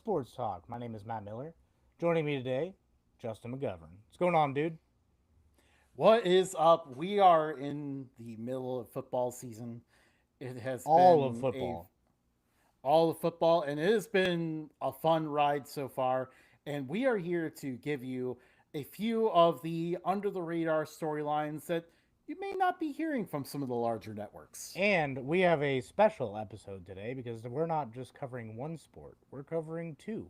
Sports Talk. My name is Matt Miller. Joining me today, Justin McGovern. What's going on, dude? What is up? We are in the middle of football season. It has All of been a football. all of football, and it has been a fun ride so far. And we are here to give you a few of the under the radar storylines that you may not be hearing from some of the larger networks. And we have a special episode today because we're not just covering one sport, we're covering two.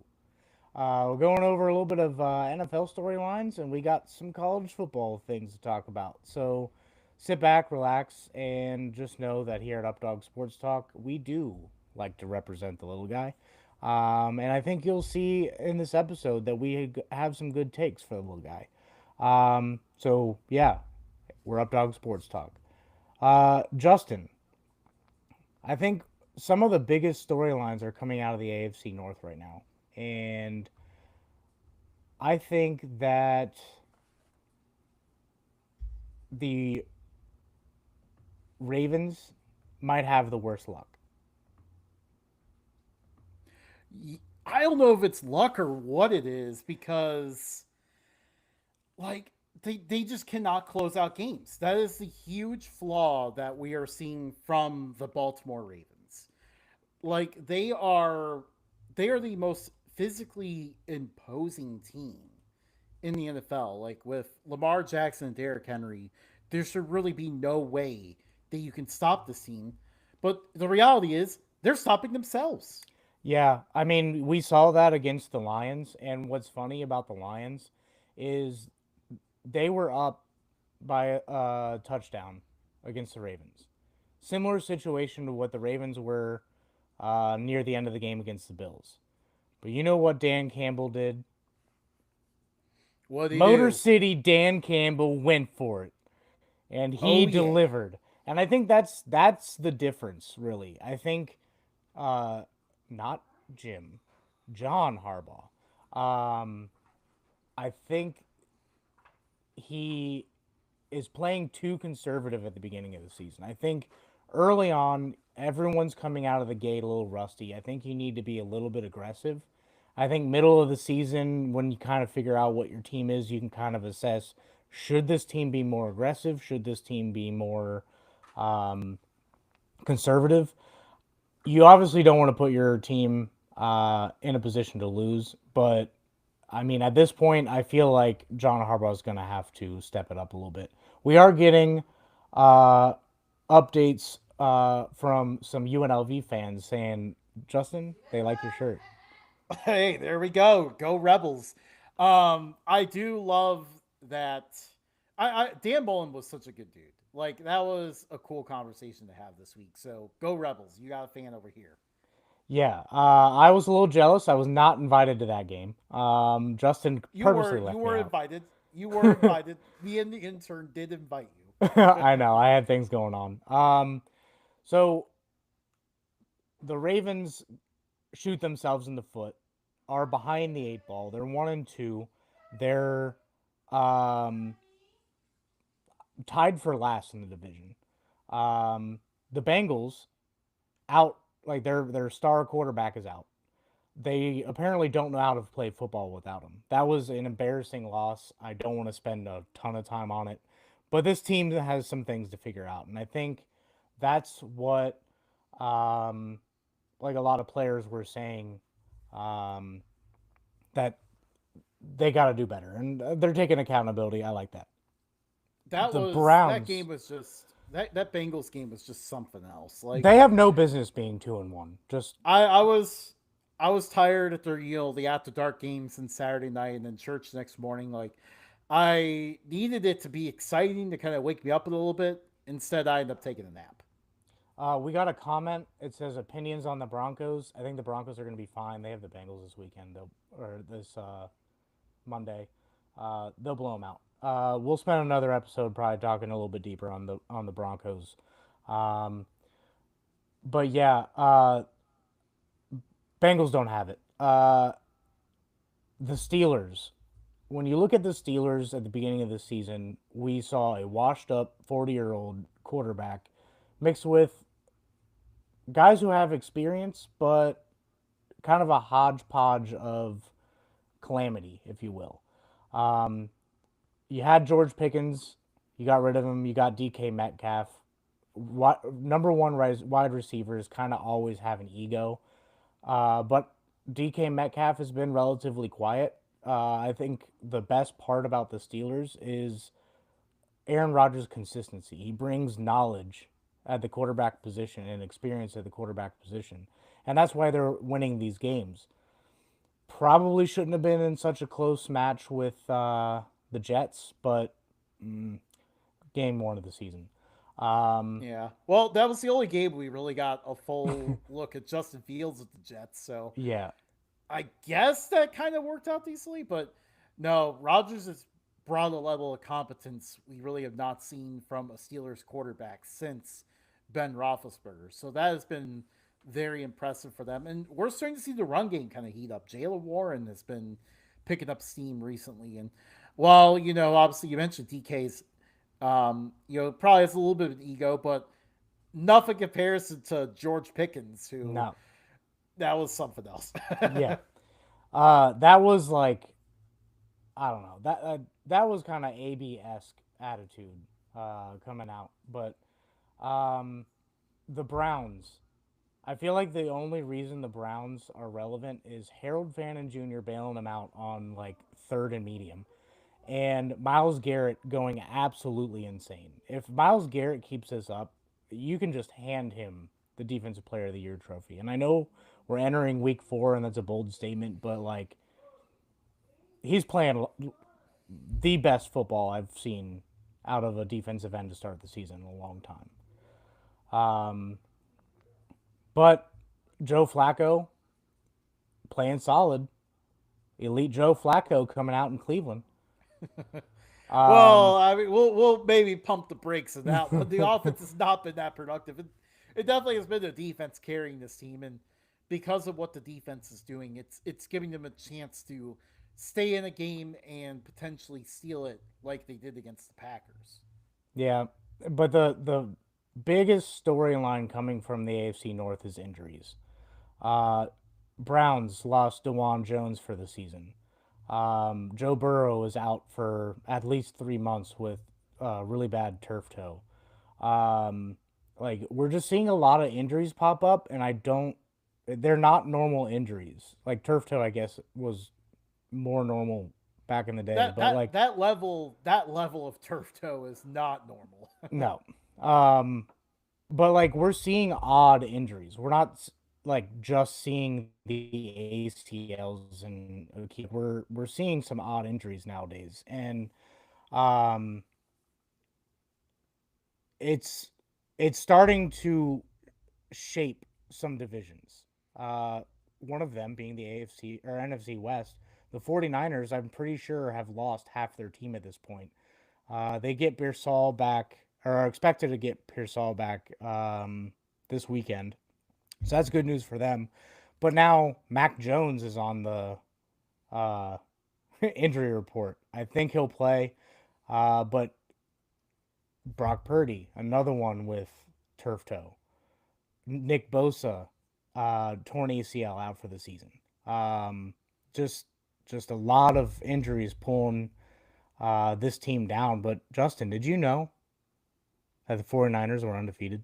We're going over a little bit of NFL storylines, and we got some college football things to talk about. So sit back, relax, and just know that here at Updog Sports Talk, we do like to represent the little guy. And I think you'll see in this episode that we have some good takes for the little guy. So, yeah, we're Updog Sports Talk. Justin, I think some of the biggest storylines are coming out of the AFC North right now. And I think that the Ravens might have the worst luck. I don't know if it's luck or what it is because like they just cannot close out games. That is the huge flaw that we are seeing from the Baltimore Ravens. Like they are the most physically imposing team in the NFL. Like with Lamar Jackson and Derrick Henry, there should really be no way that you can stop this team. But the reality is they're stopping themselves. Yeah, I mean, we saw that against the Lions. And what's funny about the Lions is they were up by a touchdown against the Ravens. Similar situation to what the Ravens were near the end of the game against the Bills. But you know what Dan Campbell did? What do you Motor do? City Dan Campbell went for it, and he Oh yeah. delivered. And I think that's the difference, really. I think uh, not Jim, John Harbaugh. Um, I think he is playing too conservative at the beginning of the season. I think early on, everyone's coming out of the gate a little rusty. I think you need to be a little bit aggressive. I think middle of the season, when you kind of figure out what your team is, you can kind of assess, should this team be more aggressive? Should this team be more conservative? You obviously don't want to put your team in a position to lose, but I mean, at this point, I feel like John Harbaugh is going to have to step it up a little bit. We are getting uh, updates from some UNLV fans saying, Justin, they like your shirt. Hey, there we go. Go Rebels. I do love that. Dan Mullen was such a good dude. Like that was a cool conversation to have this week. So go Rebels. You got a fan over here. Yeah, I was a little jealous. I was not invited to that game. Justin You purposely were you left me were out. invited. You were invited. Me and the intern did invite you. I know, I had things going on. So the Ravens shoot themselves in the foot, are behind the eight ball. They're 1-2. They're um, tied for last in the division. The Bengals out, like their star quarterback is out. They apparently don't know how to play football without him. That was an embarrassing loss. I don't want to spend a ton of time on it, but this team has some things to figure out, and I think that's what um, like a lot of players were saying um, that they got to do better, and they're taking accountability. I like that. The That Browns, game was just that Bengals game was just something else. they Like have no business being 2-1. Just I was tired after the after dark games and Saturday night and then church next morning. Like I needed it to be exciting to kind of wake me up a little bit. Instead, I ended up taking a nap. we got a comment. It says opinions on the Broncos. I think the Broncos are going to be fine. They have the Bengals this weekend, though, or this Monday. They'll blow them out. We'll spend another episode probably talking a little bit deeper on the Broncos. Um, but yeah, Bengals don't have it. The Steelers. When you look at the Steelers at the beginning of the season, we saw a washed up 40-year-old quarterback mixed with guys who have experience but kind of a hodgepodge of calamity, if you will. Um, you had George Pickens, you got rid of him. You got DK Metcalf. Number one wide receivers kind of always have an ego, but DK Metcalf has been relatively quiet. I think the best part about the Steelers is Aaron Rodgers' consistency. He brings knowledge at the quarterback position and experience at the quarterback position, and that's why they're winning these games. Probably shouldn't have been in such a close match with the Jets, but game one of the season. Um, Yeah. Well, that was the only game we really got a full look at Justin Fields with the Jets. So yeah, I guess that kind of worked out decently, but no, Rodgers has brought a level of competence we really have not seen from a Steelers quarterback since Ben Roethlisberger. So that has been very impressive for them. And we're starting to see the run game kind of heat up. Jaylen Warren has been picking up steam recently. And while, obviously you mentioned DK's, probably has a little bit of an ego, but nothing comparison to George Pickens, who no, that was something else. yeah. That was like I don't know that was kind of AB-esque attitude coming out, but um, the Browns. I feel like the only reason the Browns are relevant is Harold Fannin Jr. bailing them out on like third and medium, and Miles Garrett going absolutely insane. If Miles Garrett keeps this up, you can just hand him the Defensive Player of the Year trophy. And I know we're entering week 4, and that's a bold statement, but like he's playing the best football I've seen out of a defensive end to start the season in a long time. Um, but Joe Flacco playing solid. Elite Joe Flacco coming out in Cleveland. Well, Um, I mean, we'll maybe pump the brakes on that one. The offense has not been that productive. It definitely has been the defense carrying this team, and because of what the defense is doing, it's giving them a chance to stay in a game and potentially steal it like they did against the Packers. yeah, but the biggest storyline coming from the AFC North is injuries. Uh, Browns lost DeJuan Jones for the season. Joe Burrow is out for at least 3 months with really bad turf toe. Um, like we're just seeing a lot of injuries pop up, and I don't. They're not normal injuries. Like turf toe, I guess was more normal back in the day, That but that like that level of turf toe is not normal. no. Um, but like we're seeing odd injuries. We're not like just seeing the ACLs and we're seeing some odd injuries nowadays, and um, it's it's starting to shape some divisions. Uh, One of them being the AFC or NFC West. The 49ers, I'm pretty sure, have lost half their team at this point. They get Pearsall back, or are expected to get Pearsall back this weekend. So that's good news for them. But now Mac Jones is on the uh, injury report. I think he'll play. But Brock Purdy, another one with turf toe. Nick Bosa, torn ACL out for the season. Um, just just a lot of injuries pulling this team down. But Justin, did you know that the 49ers were undefeated?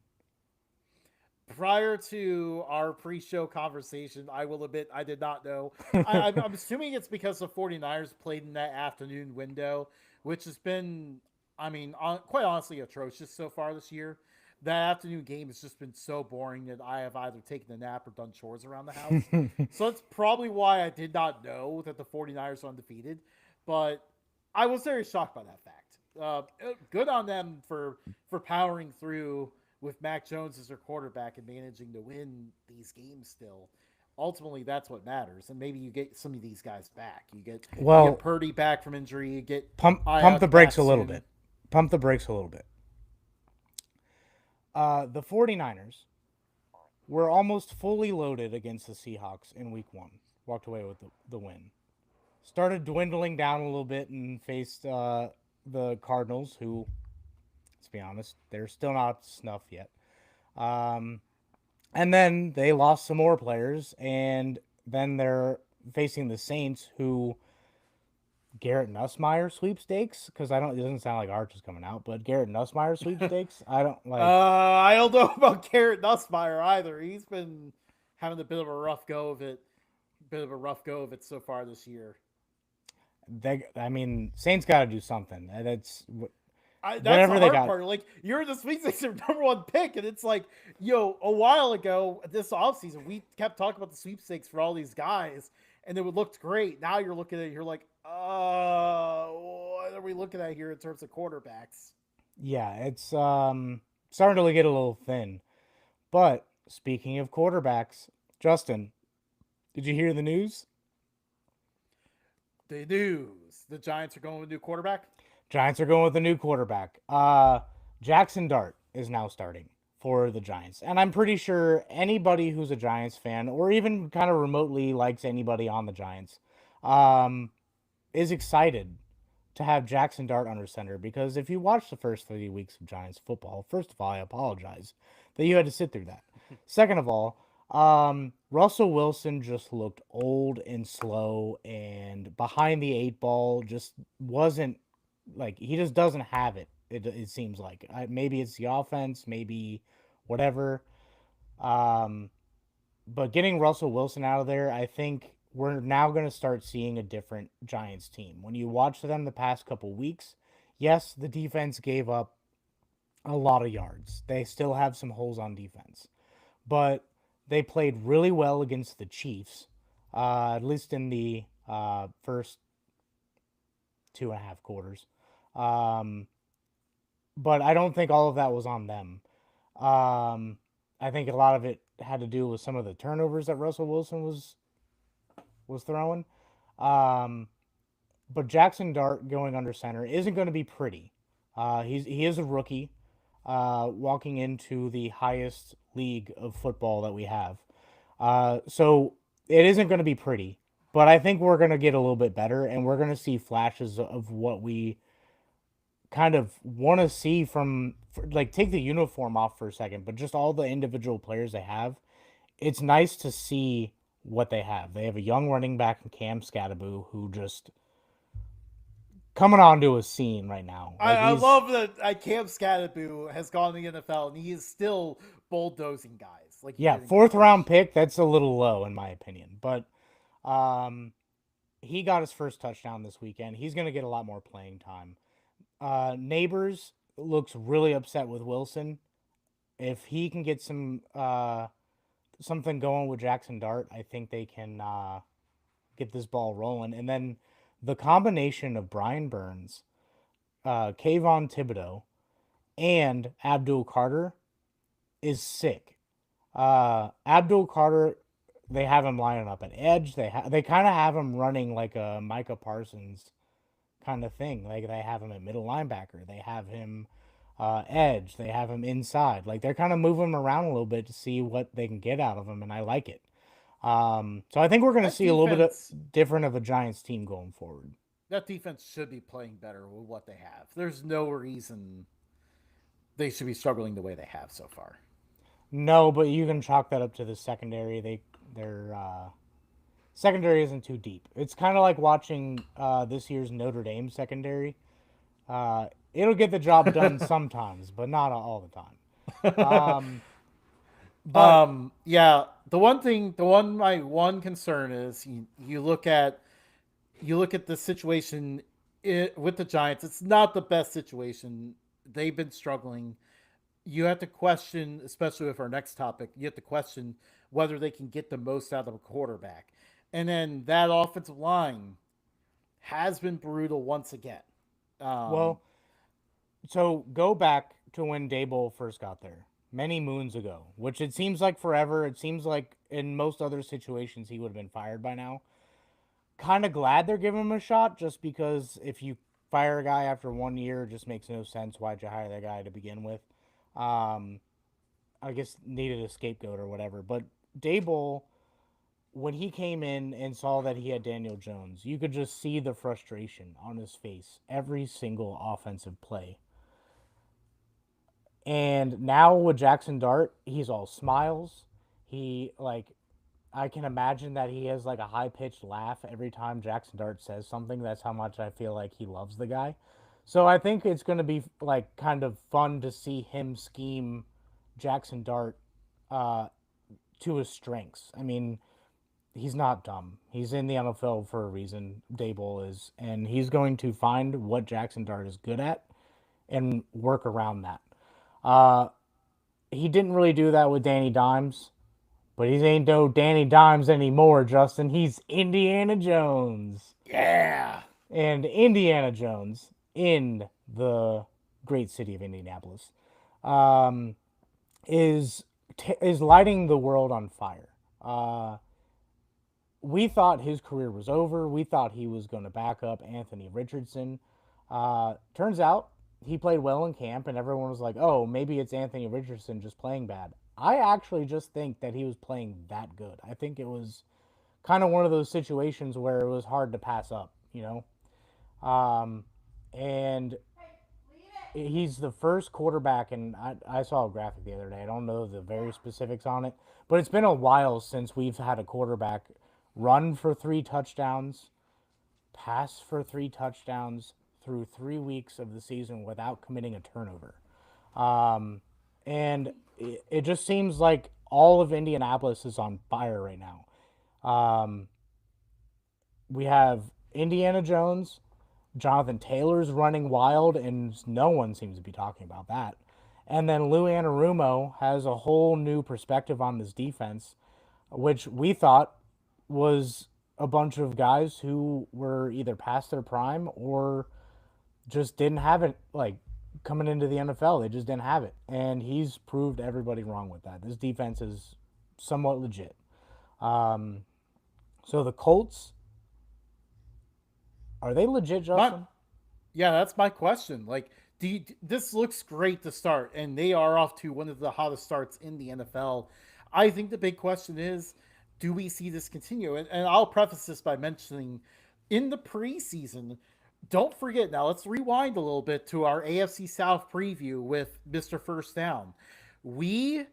Prior to our pre-show conversation, I will admit I did not know. I'm assuming it's because the 49ers played in that afternoon window, which has been, I mean, quite honestly atrocious so far this year. That afternoon game has just been so boring that I have either taken a nap or done chores around the house. So that's probably why I did not know that the 49ers are undefeated. But I was very shocked by that fact. Good on them for powering through with Mac Jones as their quarterback and managing to win these games still. Ultimately, that's what matters. And maybe you get some of these guys back. You get Well, Purdy back from injury. You get pump the Ayuk brakes back a little soon. bit. Pump the brakes a little bit. The 49ers were almost fully loaded against the Seahawks in week 1. Walked away with the win. Started dwindling down a little bit and faced the Cardinals, who, let's be honest, they're still not up to snuff yet. Um, and then they lost some more players, and then they're facing the Saints, who Garrett Nussmeyer sweepstakes, because I don't. It doesn't sound like Arch is coming out, but Garrett Nussmeyer sweepstakes. I don't like. I don't know about Garrett Nussmeyer either. He's been having a bit of a rough go of it. Bit of a rough go of it so far this year. I mean, Saints got to do something. That's That's the whatever they hard got. part. Like, you're the Sweet 16 number one pick, and it's like, a while ago this offseason, we kept talking about the sweepstakes for all these guys, and it looked great. Now you're looking at it, you're like, what are we looking at here in terms of quarterbacks? Yeah, it's starting to get a little thin. But speaking of quarterbacks, Justin, did you hear the news? The news: the Giants are going with a new quarterback. Giants are going with a new quarterback. Jackson Dart is now starting for the Giants. And I'm pretty sure anybody who's a Giants fan or even kind of remotely likes anybody on the Giants um, is excited to have Jackson Dart under center, because if you watch the first 30 weeks of Giants football, first of all, I apologize that you had to sit through that. Second of all, Russell Wilson just looked old and slow and behind the eight ball. Just wasn't like he just doesn't have it. It seems like maybe it's the offense, maybe whatever. Um, but getting Russell Wilson out of there, I think we're now going to start seeing a different Giants team. When you watch them the past couple weeks, yes, the defense gave up a lot of yards. They still have some holes on defense, but they played really well against the Chiefs, at least in the first 2.5 quarters. Um, but I don't think all of that was on them. I think a lot of it had to do with some of the turnovers that Russell Wilson was throwing. Um, but Jackson Dart going under center isn't going to be pretty. He is a rookie, walking into the highest league of football that we have. So it isn't going to be pretty. But I think we're going to get a little bit better, and we're going to see flashes of what we kind of want to see from, like, take the uniform off for a second, but just all the individual players they have. It's nice to see what they have. They have a young running back in Cam Scattaboo who just coming onto a scene right now. Like I he's love that Cam Scattaboo has gone to the NFL and he is still bulldozing guys like he yeah, did in fourth college. round pick. That's a little low in my opinion, but um, he got his first touchdown this weekend. He's gonna get a lot more playing time. Neighbors looks really upset with Wilson. If he can get something going with Jackson Dart, I think they can get this ball rolling. And then the combination of Brian Burns, Kayvon Thibodeau, and Abdul Carter is sick. Abdul Carter, they have him lining up at edge. They kind of have him running like a Micah Parsons kind of thing. Like they have him at middle linebacker. They have him edge. They have him inside. Like they're kind of moving him around a little bit to see what they can get out of him, and I like it. So I think we're going to That see a little bit defense different of a Giants team going forward. that defense should be playing better with what they have. There's no reason they should be struggling the way they have so far. No, but you can chalk that up to the secondary. Their secondary isn't too deep. It's kind of like watching this year's Notre Dame secondary. It'll get the job done sometimes, but not all the time. But Yeah, my one concern is you look at the situation with the Giants. It's not the best situation. They've been struggling. You have to question, especially with our next topic, you have to question whether they can get the most out of a quarterback. And then that offensive line has been brutal once again. Um, well, so go back to when Daboll first got there, many moons ago, which it seems like forever. It seems like in most other situations he would have been fired by now. Kind of glad they're giving him a shot, just because if you fire a guy after 1 year, it just makes no sense. Why'd you hire that guy to begin with? Um, I guess needed a scapegoat or whatever. But Daboll, when he came in and saw that he had Daniel Jones, you could just see the frustration on his face every single offensive play. And now with Jackson Dart, he's all smiles. He like I can imagine that he has like a high pitched laugh every time Jackson Dart says something. That's how much I feel like he loves the guy. So I think it's going to be like kind of fun to see him scheme Jackson Dart uh, to his strengths. I mean, he's not dumb. He's in the NFL for a reason. Dable is, and he's going to find what Jackson Dart is good at and work around that. Uh, he didn't really do that with Danny Dimes, but he ain't no Danny Dimes anymore, Justin. He's Indiana Jones. Yeah. And Indiana Jones in the great city of Indianapolis um, is lighting the world on fire. We thought his career was over. We thought he was going to back up Anthony Richardson. Turns out he played well in camp, and everyone was like, "Oh, maybe it's Anthony Richardson just playing bad." I actually just think that he was playing that good. I think it was kind of one of those situations where it was hard to pass up, you know. And he's the first quarterback, and I saw a graphic the other day. I don't know the very specifics on it, but it's been a while since we've had a quarterback run for 3 touchdowns, pass for 3 touchdowns through 3 weeks of the season without committing a turnover. Um, and it just seems like all of Indianapolis is on fire right now. Um, we have Indiana Jones, Jonathan Taylor's running wild, and no one seems to be talking about that. And then Lou Anarumo has a whole new perspective on this defense, which we thought was a bunch of guys who were either past their prime or just didn't have it, like coming into the NFL. They just didn't have it. And he's proved everybody wrong with that. This defense is somewhat legit. Um, so the Colts, are they legit, My Justin? Yeah, that's my question. Like, this looks great to start, and they are off to one of the hottest starts in the NFL. I think the big question is, do we see this continue? And I'll preface this by mentioning, in the preseason, don't forget now. Let's rewind a little bit to our AFC South preview with Mister First Down. We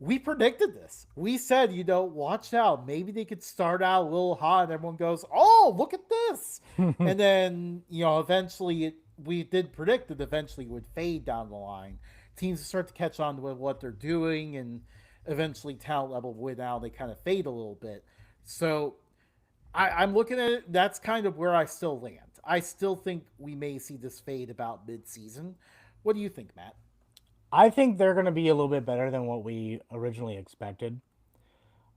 we predicted this. We said, watch out. Maybe they could start out a little hot, and everyone goes, "Oh, look at this!" And then, eventually, we did predict that eventually it would fade down the line. Teams start to catch on to what they're doing, and eventually, talent level would now they kind of fade a little bit. So, I'm looking at it. That's kind of where I still land. I still think we may see this fade about mid-season. What do you think, Matt? I think they're going to be a little bit better than what we originally expected.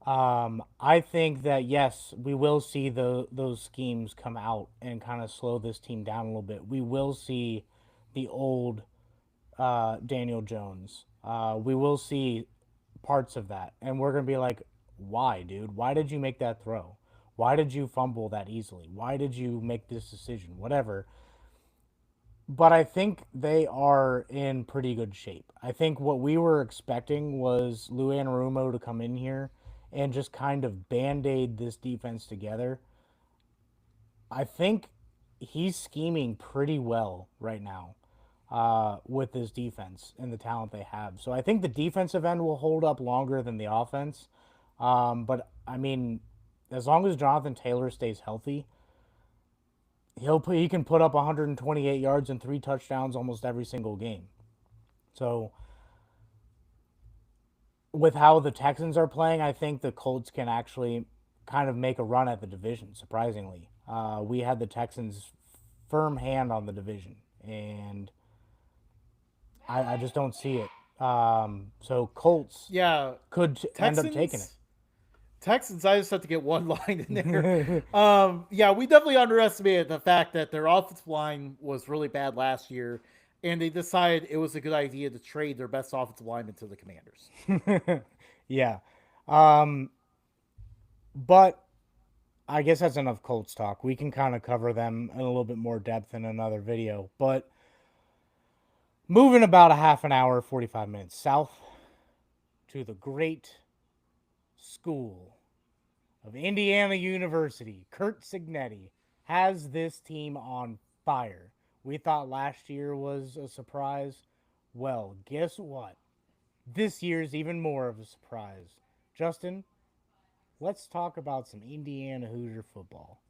I think that yes, we will see those schemes come out and kind of slow this team down a little bit. We will see the old Daniel Jones. We will see parts of that, and we're gonna be like, "Why, dude? Why did you make that throw? Why did you fumble that easily? Why did you make this decision? Whatever." But I think they are in pretty good shape. I think what we were expecting was Lou Anarumo to come in here and just kind of band aid this defense together. I think he's scheming pretty well right now with this defense and the talent they have. So I think the defensive end will hold up longer than the offense. But I mean, as long as Jonathan Taylor stays healthy, he can put up 128 yards and 3 touchdowns almost every single game. So with how the Texans are playing, I think the Colts can actually kind of make a run at the division. Surprisingly, we had the Texans firm hand on the division, and I just don't see it. So Colts Yeah, could end up taking Texans. Texans, I just have to get one line in there. Yeah, we definitely underestimated the fact that their offensive line was really bad last year, and they decided it was a good idea to trade their best offensive lineman to the Commanders. it. Yeah, um, but I guess that's enough Colts talk. We can kind of cover them in a little bit more depth in another video. But moving about a half an hour, 45 minutes south to the great school of Indiana University, Kurt Signetti has this team on fire. We thought last year was a surprise. Well, guess what? This year's even more of a surprise. Justin, let's talk about some Indiana Hoosier football.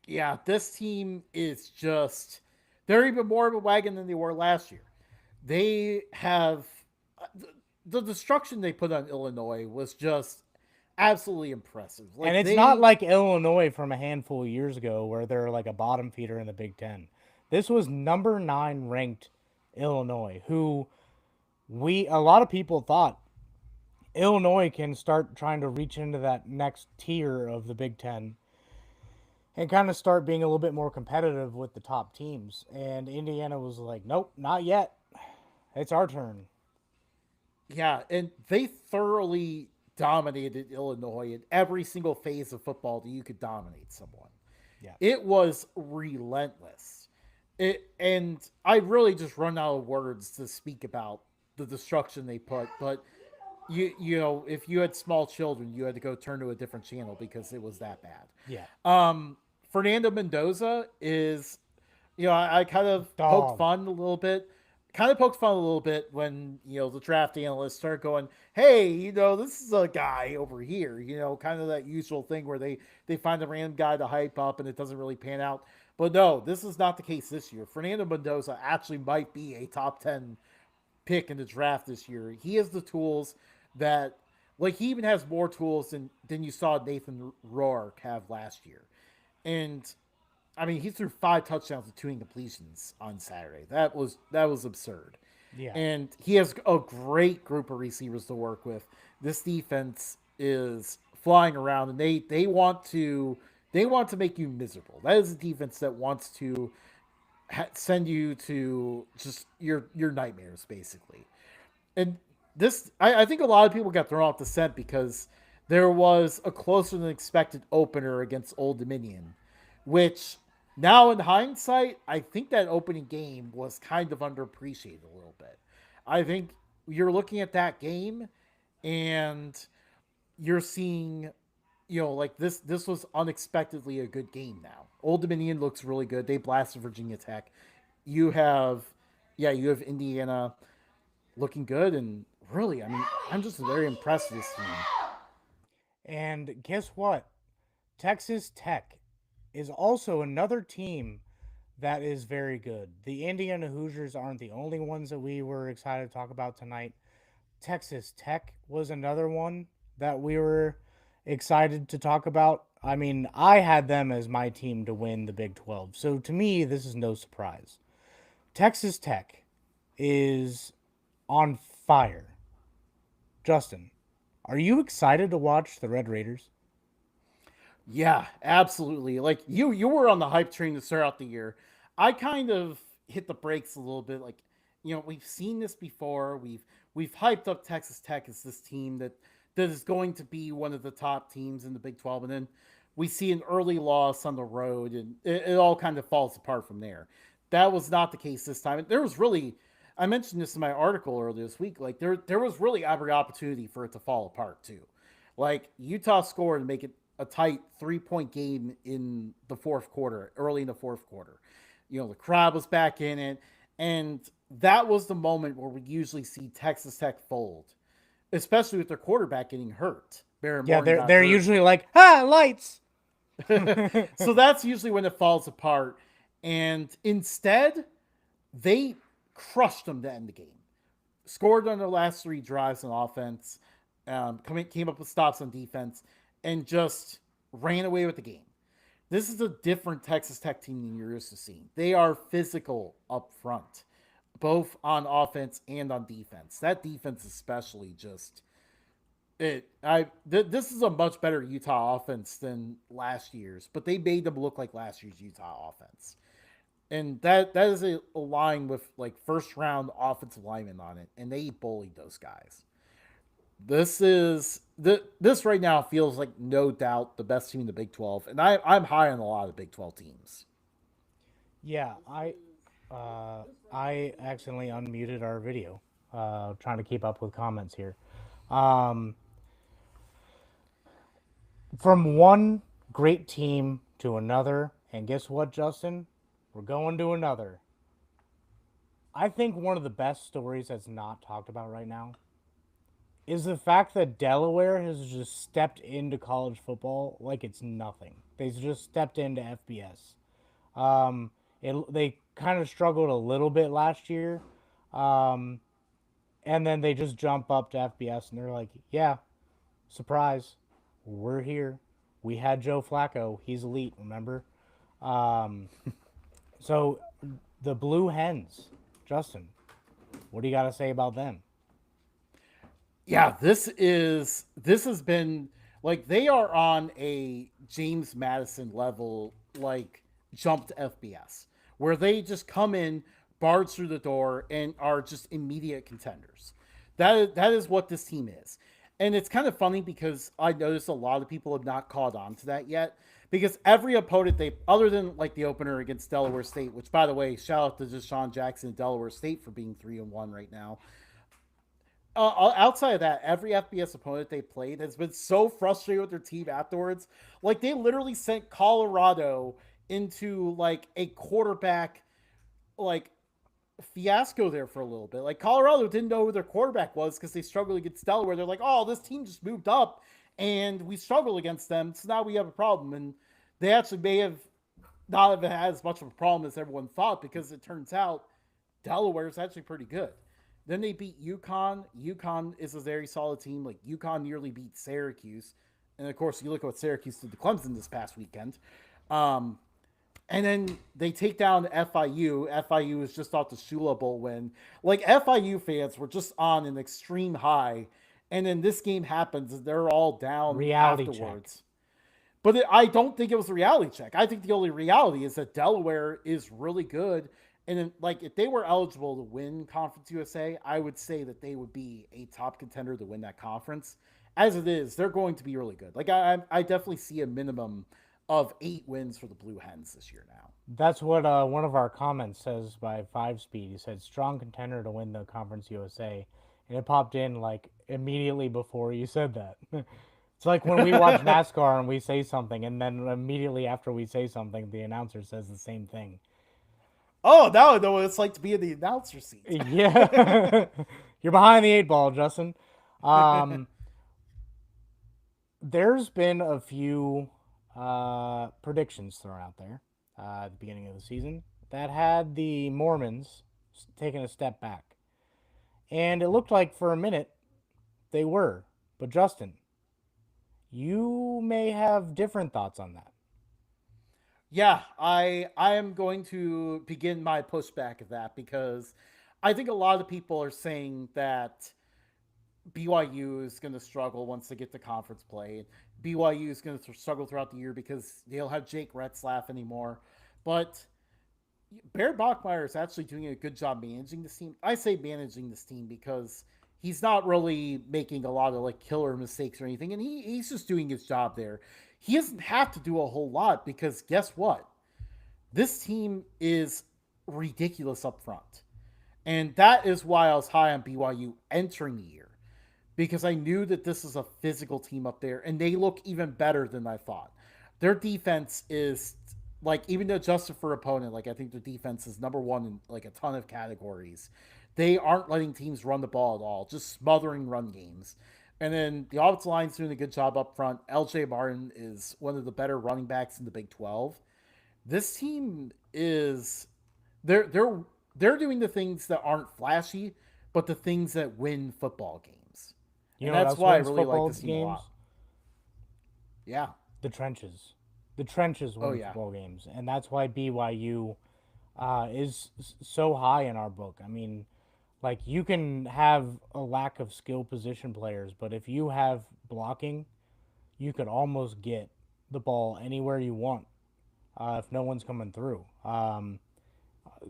Yeah, this team is just, they're even more of a wagon than they were last year. They have the destruction they put on Illinois was just absolutely impressive. And Like it's not they, like Illinois from a handful of years ago where they're like a bottom feeder in the Big Ten. This was number 9 ranked Illinois, who a lot of people thought Illinois can start trying to reach into that next tier of the Big Ten and kind of start being a little bit more competitive with the top teams. And Indiana was like, nope, not yet. It's our turn. yeah, and they thoroughly dominated Illinois in every single phase of football that you could dominate someone. Yeah. It was relentless. And I really just run out of words to speak about the destruction they put, but you know, if you had small children, you had to go turn to a different channel because it was that bad. Yeah. Fernando Mendoza is, you know, I kind of poked Dog. fun a little bit. Kind of poked fun a little bit when, you know, the draft analysts start going, hey, you know, this is a guy over here, you know, kind of that usual thing where they find a random guy to hype up and it doesn't really pan out. But no, this is not the case this year. Fernando Mendoza actually might be a top 10 pick in the draft this year. He has the tools that, like, he even has more tools than you saw Nathan Rourke have last year. And I mean, he threw 5 touchdowns and 2 incompletions on Saturday. That was absurd. Yeah. And he has a great group of receivers to work with. This defense is flying around, and they want to make you miserable. That is a defense that wants to send you to just your nightmares, basically. And this, I think a lot of people got thrown off the scent because there was a closer than expected opener against Old Dominion, which now in hindsight, I think that opening game was kind of underappreciated a little bit. I think you're looking at that game and you're seeing, you know, like this was unexpectedly a good game now. Old Dominion looks really good. They blasted Virginia Tech. You have, yeah, you have Indiana looking good, and really, I mean, I'm just very impressed with this team. And guess what? Texas Tech is also another team that is very good. The Indiana Hoosiers aren't the only ones that we were excited to talk about tonight. Texas Tech was another one that we were excited to talk about. I mean, I had them as my team to win the Big 12. So to me, this is no surprise. Texas Tech is on fire. Justin, are you excited to watch the Red Raiders? Yeah, absolutely. Like you were on the hype train to start out the year. I kind of hit the brakes a little bit. Like, you know, we've seen this before. We've hyped up Texas Tech as this team that is going to be one of the top teams in the Big 12, and then we see an early loss on the road, and it all kind of falls apart from there. That was not the case this time. There was really, I mentioned this in my article earlier this week. Like there was really every opportunity for it to fall apart too. Like Utah scored and make it a tight 3 point game in the fourth quarter, early in the fourth quarter. You know, the crowd was back in it. And that was the moment where we usually see Texas Tech fold, especially with their quarterback getting hurt. Baron Yeah, Morton they're got they're hurt. usually like, lights. So that's usually when it falls apart. And instead, they crushed them to end the game. Scored on their last 3 drives on offense, came up with stops on defense, and just ran away with the game. This is a different Texas Tech team than you're used to seeing. They are physical up front, both on offense and on defense. That defense, especially, just this is a much better Utah offense than last year's, but they made them look like last year's Utah offense, and that is a line with like first round offensive linemen on it, and they bullied those guys. This right now feels like no doubt the best team in the Big 12, and I'm high on a lot of Big 12 teams. Yeah, I accidentally unmuted our video. Trying to keep up with comments here. Um, from one great team to another, and guess what, Justin? We're going to another. I think one of the best stories that's not talked about right now is the fact that Delaware has just stepped into college football like it's nothing. They just stepped into FBS. They kind of struggled a little bit last year, um, and then they just jump up to FBS and they're like, yeah, surprise, we're here. We had Joe Flacco. He's elite, remember? Um, so the Blue Hens, Justin, what do you got to say about them? Yeah, this has been like they are on a James Madison level, like jump to FBS, where they just come in, barge through the door, and are just immediate contenders. That is what this team is. And it's kind of funny because I noticed a lot of people have not caught on to that yet. Because every opponent they, other than like the opener against Delaware State, which by the way, shout out to Deshaun Jackson and Delaware State for being 3-1 right now. Outside of that, every FBS opponent they played has been so frustrated with their team afterwards. Like they literally sent Colorado into like a quarterback like fiasco there for a little bit. Like Colorado didn't know who their quarterback was because they struggled against Delaware. They're like, oh, this team just moved up and we struggle against them, so now we have a problem. And they actually may have not have had as much of a problem as everyone thought because it turns out Delaware is actually pretty good. Then they beat UConn. UConn is a very solid team. Like UConn nearly beat Syracuse, and of course you look at what Syracuse did to Clemson this past weekend. Um, and then they take down FIU. FIU is just off the Shula Bowl win. Like FIU fans were just on an extreme high, and then this game happens, and they're all down Reality check. afterwards. But I don't think it was a reality check. I think the only reality is that Delaware is really good. And then, like, if they were eligible to win Conference USA, I would say that they would be a top contender to win that conference. As it is, they're going to be really good. Like, I definitely see a minimum of 8 wins for the Blue Hens this year now. That's what one of our comments says by 5 Speed. He said, strong contender to win the Conference USA. And it popped in like immediately before you said that. It's like when we watch NASCAR and we say something, and then immediately after we say something, the announcer says the same thing. Oh, now I know what it's like to be in the announcer seat. Yeah. You're behind the 8 ball, Justin. Um, there's been a few predictions thrown out there at the beginning of the season that had the Mormons taking a step back. And it looked like for a minute they were. But Justin, you may have different thoughts on that. Yeah, I am going to begin my pushback of that because I think a lot of people are saying that BYU is going to struggle once they get to conference play. BYU is going to struggle throughout the year because they'll have Jake Retzlaff anymore. But Bear Bachmeyer is actually doing a good job managing this team. I say managing this team because he's not really making a lot of like killer mistakes or anything, and he's just doing his job there. He doesn't have to do a whole lot because guess what? This team is ridiculous up front. And that is why I was high on BYU entering the year because I knew that this is a physical team up there and they look even better than I thought. Their defense is like, even though adjusted for opponent, like I think their defense is number one in like a ton of categories. They aren't letting teams run the ball at all, just smothering run games. And then the offensive line's doing a good job up front. LJ Martin is one of the better running backs in the Big 12. This team is they're they're they're doing the things that aren't flashy, but the things that win football games. You And know what that's else why I wins really like football this team a games? lot. Yeah. The trenches. The trenches Oh win yeah. football games. And that's why BYU is so high in our book. I mean, like you can have a lack of skill position players, but if you have blocking, you could almost get the ball anywhere you want if no one's coming through.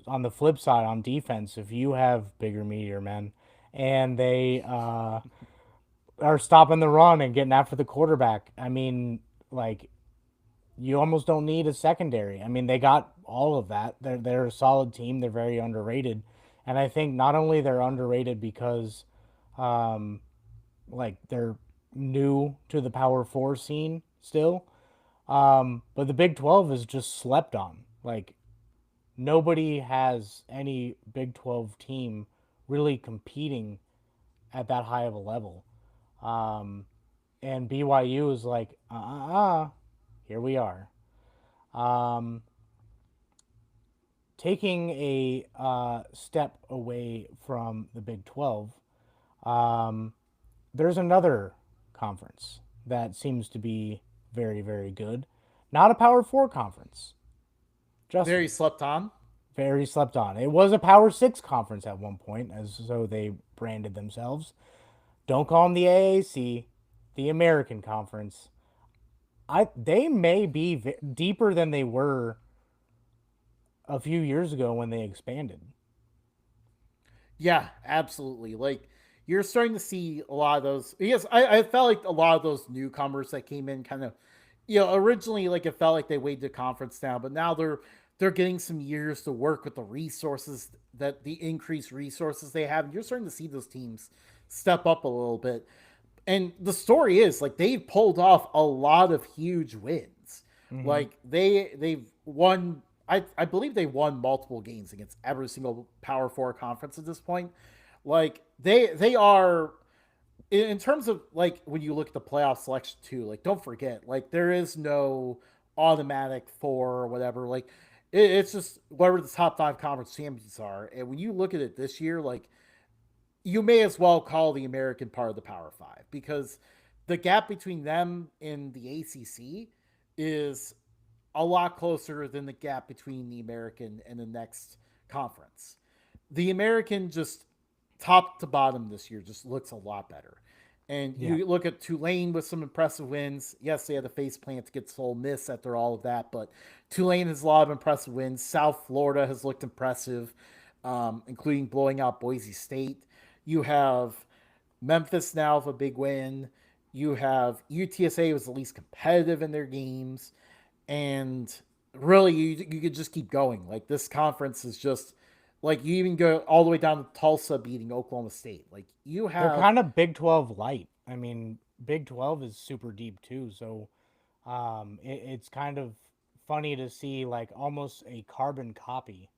On the flip side, on defense, if you have bigger, meteor men and they are stopping the run and getting after the quarterback, I mean, like you almost don't need a secondary. I mean, they got all of that. They're a solid team. They're very underrated, and I think not only they're underrated because, um, like they're new to the Power Four scene still, but the Big 12 is just slept on. Like nobody has any Big 12 team really competing at that high of a level. Um, and BYU is like, here we are. Um, Taking a step away from the Big 12, um, there's another conference that seems to be very, very good. Not a Power 4 conference. Very Justin, slept on. very slept on. It was a Power 6 conference at one point, as so they branded themselves. Don't call them the AAC, the American Conference. They may be deeper than they were a few years ago when they expanded. Yeah, absolutely. Like you're starting to see a lot of those. Yes, I felt like a lot of those newcomers that came in kind of, originally like it felt like they weighed the conference down, but now they're getting some years to work with the resources that the increased resources they have. And you're starting to see those teams step up a little bit. And the story is like they've pulled off a lot of huge wins. Mm-hmm. Like they've won. I believe they won multiple games against every single Power Four conference at this point. Like they are in terms of like when you look at the playoff selection too. Like don't forget, like there is no automatic four or whatever. Like it's just whatever the top five conference champions are. And when you look at it this year, like you may as well call the American part of the Power Five because the gap between them and the ACC is a lot closer than the gap between the American and the next conference. The American just top to bottom this year just looks a lot better. And Yeah, you look at Tulane with some impressive wins. Yes, they had a face plant against Ole Miss after all of that, but Tulane has a lot of impressive wins. South Florida has looked impressive, including blowing out Boise State. You have Memphis now with a big win. You have UTSA was the least competitive in their games, and really you could just keep going. Like this conference is just like you even go all the way down to Tulsa beating Oklahoma State. Like you they're have kind of Big 12 light. I mean, Big 12 is super deep too, so it's kind of funny to see like almost a carbon copy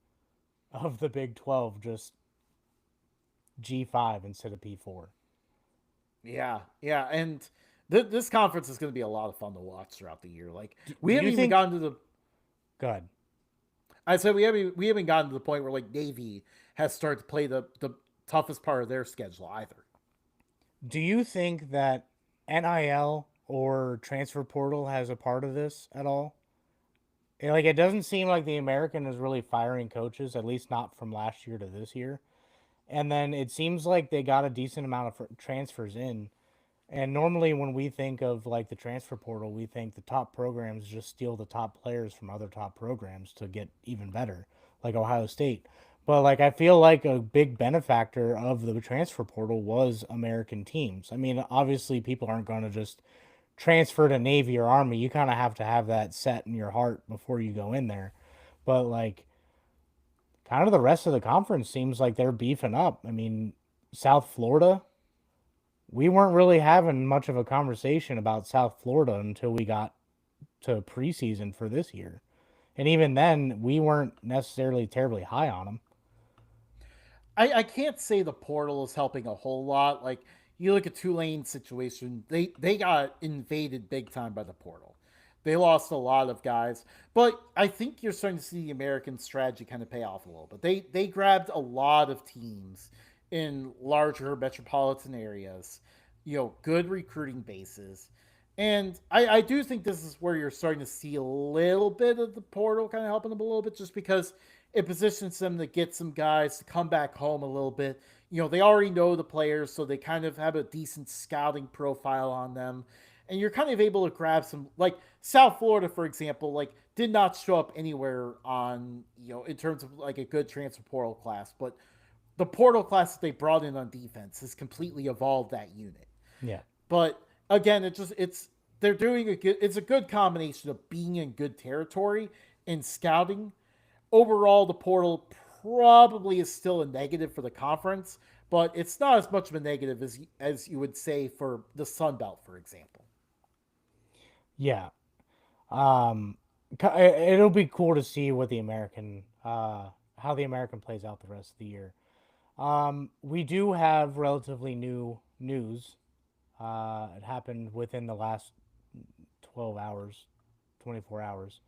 of the Big 12, just G5 instead of P4. yeah, and this conference is going to be a lot of fun to watch throughout the year. Like Do we you haven't even think? gotten to the Good. I said we haven't gotten to the point where like Navy has started to play the toughest part of their schedule either. Do you think that NIL or transfer portal has a part of this at all? Like it doesn't seem like the American is really firing coaches, at least not from last year to this year. And then it seems like they got a decent amount of transfers in. And normally, when we think of like the transfer portal, we think the top programs just steal the top players from other top programs to get even better, like Ohio State. But like, I feel like a big benefactor of the transfer portal was American teams. I mean, obviously, people aren't going to just transfer to Navy or Army. You kind of have to have that set in your heart before you go in there. But like, kind of the rest of the conference seems like they're beefing up. I mean, South Florida, we weren't really having much of a conversation about South Florida until we got to preseason for this year. And even then, we weren't necessarily terribly high on them. I can't say the portal is helping a whole lot. Like you look at Tulane's situation, they got invaded big time by the portal. They lost a lot of guys, but I think you're starting to see the American strategy kind of pay off a little bit. They grabbed a lot of teams in larger metropolitan areas, good recruiting bases. And I do think this is where you're starting to see a little bit of the portal kind of helping them a little bit just because it positions them to get some guys to come back home a little bit. They already know the players, so they kind of have a decent scouting profile on them. And you're kind of able to grab some, like South Florida, for example, like did not show up anywhere on, in terms of like a good transfer portal class, but the portal class that they brought in on defense has completely evolved that unit. Yeah. But again, they're doing it's a good combination of being in good territory and scouting. Overall, the portal probably is still a negative for the conference, but it's not as much of a negative as you would say for the Sun Belt, for example. Yeah. Um, it'll be cool to see what the American, how the American plays out the rest of the year. We do have relatively new news. It happened within the last 12 hours, 24 hours.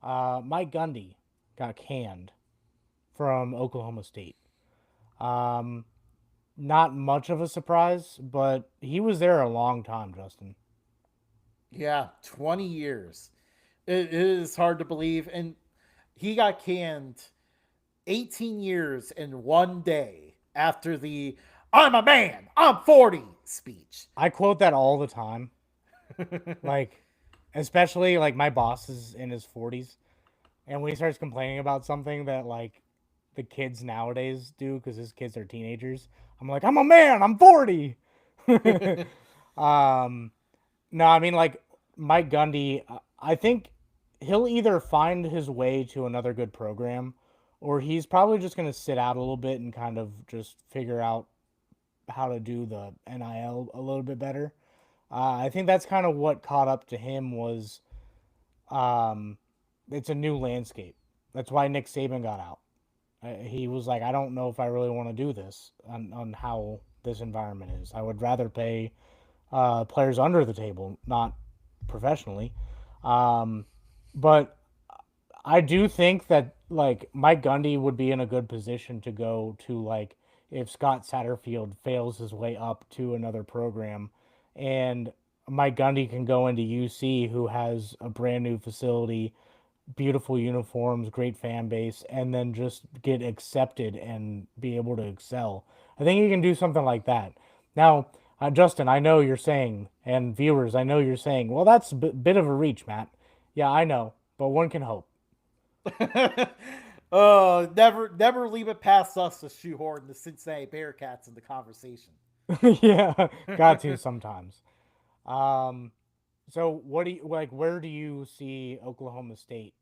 Mike Gundy got canned from Oklahoma State. Um, Not much of a surprise, but he was there a long time, Justin. Yeah, 20 years. It is hard to believe. And he got canned 18 years in one day after the "I'm a man, I'm 40" speech. I quote that all the time. Like, especially like my boss is in his 40s, and when he starts complaining about something that like the kids nowadays do because his kids are teenagers, I'm like, I'm a man, I'm 40. um, no, I mean like Mike Gundy. I think he'll either find his way to another good program, or he's probably just gonna sit out a little bit and kind of just figure out how to do the NIL a little bit better. I think that's kind of what caught up to him was um, it's a new landscape. That's why Nick Saban got out. He was like, I don't know if I really want to do this on how this environment is. I would rather pay players under the table, not professionally. Um, but I do think that like Mike Gundy would be in a good position to go to like if Scott Satterfield fails his way up to another program and Mike Gundy can go into UC who has a brand new facility, beautiful uniforms, great fan base, and then just get accepted and be able to excel. I think he can do something like that. Now, Justin, I know you're saying, and viewers, I know you're saying, well, that's a bit of a reach, Matt. Yeah, I know, but one can hope. Oh, never leave it past us to shoehorn the Cincinnati Bearcats in the conversation. Yeah, got to sometimes. Um, so what do you like? Where do you see Oklahoma State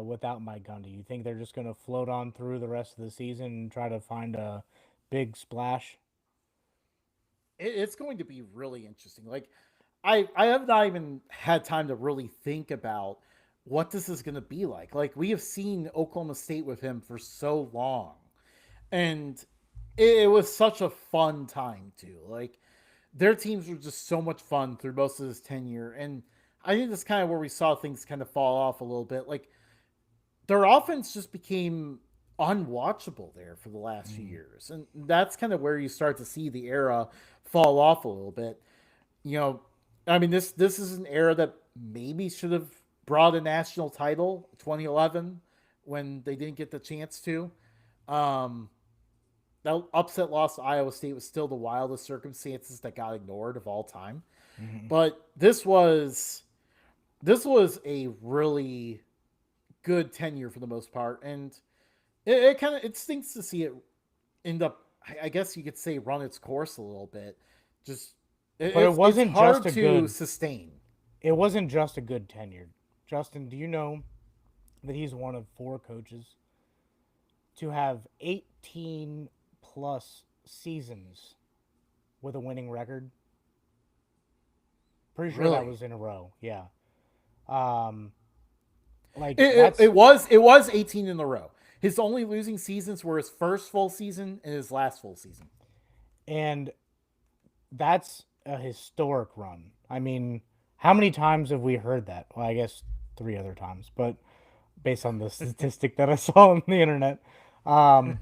without Mike Gundy? You think they're just going to float on through the rest of the season and try to find a big splash? It's going to be really interesting. Like, I have not even had time to really think about what this is going to be like. Like, we have seen Oklahoma State with him for so long, and it was such a fun time too. Like, their teams were just so much fun through most of his tenure, and I think that's kind of where we saw things kind of fall off a little bit. Like, their offense just became unwatchable there for the last few Mm. years, and that's kind of where you start to see the era fall off a little bit. You know, I mean, this is an era that maybe should have brought a national title 2011 when they didn't get the chance to. Um, that upset loss to Iowa State was still the wildest circumstances that got ignored of all time. Hmm. But this was a really good tenure for the most part, and it kind of it stinks to see it end up. I guess you could say run its course a little bit. Just But it it's wasn't just hard a to good. sustain. It wasn't just a good tenure. Justin, do you know that he's one of four coaches to have 18 plus seasons with a winning record? Pretty sure that Really, was in a row. Yeah. Um, like it, it, that's it was it was 18 in a row. His only losing seasons were his first full season and his last full season. and that's a historic run. I mean, how many times have we heard that? Well, I guess three other times, but based on the statistic that I saw on the internet. Um,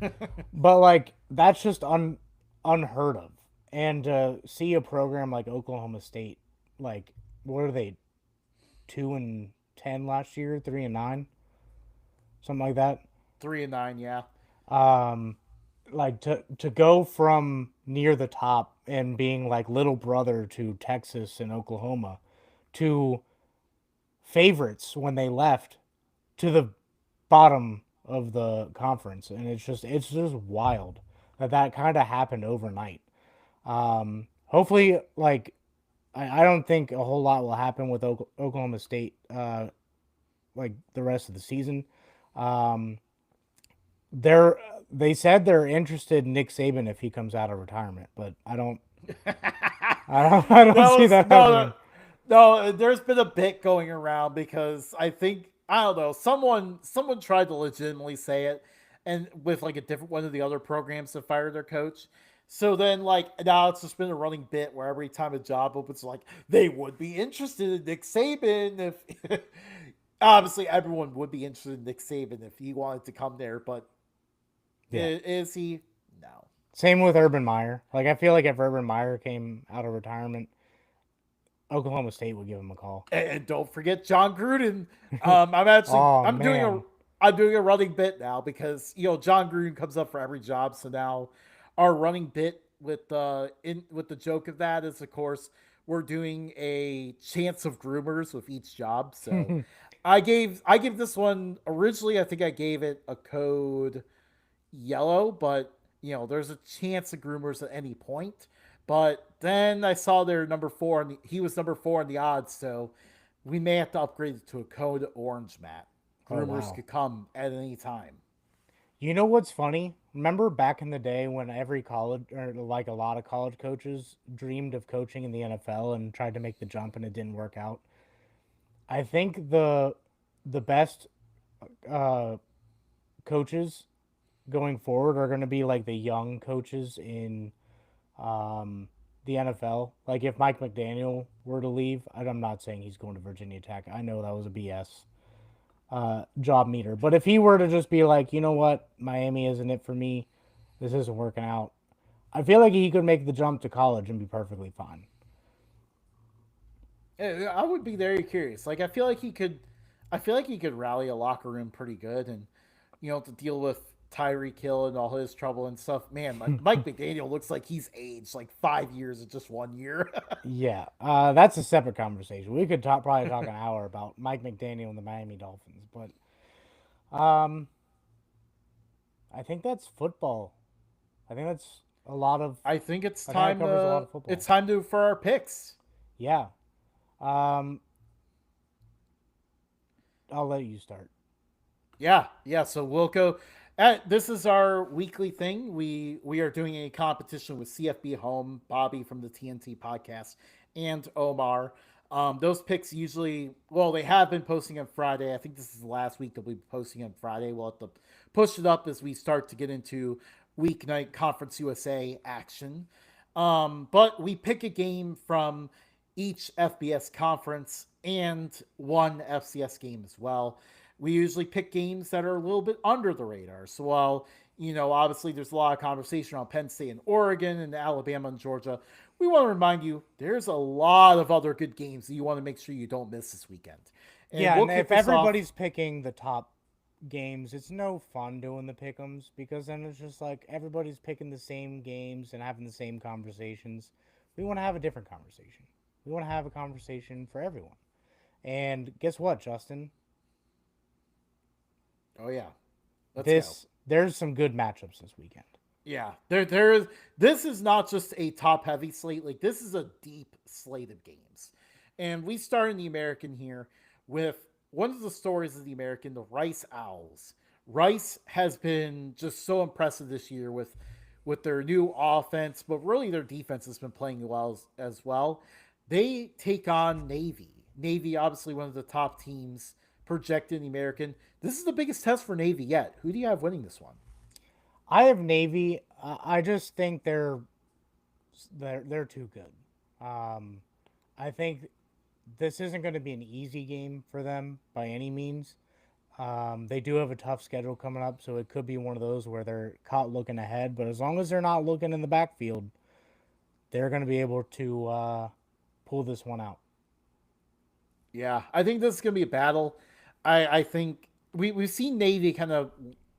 but like that's just unheard of. And see a program like Oklahoma State, like what are they, 2-10 last year, 3-9, something like that. 3-9, yeah. Um, like to go from near the top and being like little brother to Texas and Oklahoma to favorites when they left to the bottom of the conference, and it's just wild that that kind of happened overnight. Hopefully, like I don't think a whole lot will happen with Oklahoma State, like the rest of the season. Um, they're they said they're interested in Nick Saban if he comes out of retirement, but I don't see no, that no, happening. no. There's been a bit going around because I think I don't know. Someone tried to legitimately say it, and with like a different one of the other programs to fire their coach, So then, like, now it's just been a running bit where every time a job opens, like, they would be interested in Nick Saban if. Obviously, everyone would be interested in Nick Saban if he wanted to come there, but Yeah. is he? No. Same with Urban Meyer. Like I feel like if Urban Meyer came out of retirement, Oklahoma State would give him a call. And don't forget John Gruden. I'm actually Oh man. I'm doing a running bit now because John Gruden comes up for every job. So now our running bit with the joke of that is, of course, we're doing a chance of groomers with each job. So I gave this one originally. I think I gave it a code yellow, but there's a chance of groomers at any point. But then I saw their number four, and he was number four in the odds, so we may have to upgrade it to a code orange, Matt. Oh Groomers wow. could come at any time. You know what's funny? Remember back in the day when every college, or like a lot of college coaches, dreamed of coaching in the NFL and tried to make the jump and it didn't work out? I think the best uh, coaches going forward are going to be like the young coaches in um, the NFL. Like if Mike McDaniel were to leave, I'm not saying he's going to Virginia Tech. I know that was a BS job meter. But if he were to just be like, you know what, Miami isn't it for me, this isn't working out, I feel like he could make the jump to college and be perfectly fine. I would be very curious. Like I feel like he could rally a locker room pretty good, and to deal with Tyreek Hill and all his trouble and stuff. Man, like Mike McDaniel looks like he's aged like 5 years in just 1 year. Yeah, that's a separate conversation. We could probably talk an hour about Mike McDaniel and the Miami Dolphins, but um, I think that's football. I think that's a lot of. I think it's I think that time covers a lot to of football. it's time to for our picks. Yeah. Um, I'll let you start. Yeah. So we'll go. This is our weekly thing. We are doing a competition with CFB Home, Bobby from the TNT podcast, and Omar. Those picks usually, well, they have been posting on Friday. I think this is the last week that we'll be posting on Friday. We'll have to push it up as we start to get into weeknight Conference USA action. But we pick a game from each FBS conference and one FCS game as well. We usually pick games that are a little bit under the radar. So while, obviously there's a lot of conversation around Penn State and Oregon and Alabama and Georgia, we want to remind you there's a lot of other good games that you want to make sure you don't miss this weekend. And Yeah, we'll and kick if this off. everybody's picking the top games, it's no fun doing the pick'ems because then it's just like everybody's picking the same games and having the same conversations. We want to have a different conversation. We want to have a conversation for everyone. And guess what, Justin? Oh, yeah. Let's go. There's some good matchups this weekend. Yeah, there is. This is not just a top heavy slate. Like this is a deep slate of games, and we start in the American here with one of the stories of the American, the Rice Owls. Rice has been just so impressive this year with their new offense, but really their defense has been playing well as well. They take on Navy. Navy, obviously one of the top teams projected in the American. This is the biggest test for Navy yet. Who do you have winning this one? I have Navy. I just think they're too good. I think this isn't going to be an easy game for them by any means. They do have a tough schedule coming up, so it could be one of those where they're caught looking ahead. But as long as they're not looking in the backfield, they're going to be able to pull this one out. Yeah, I think this is going to be a battle. I think we've seen Navy kind of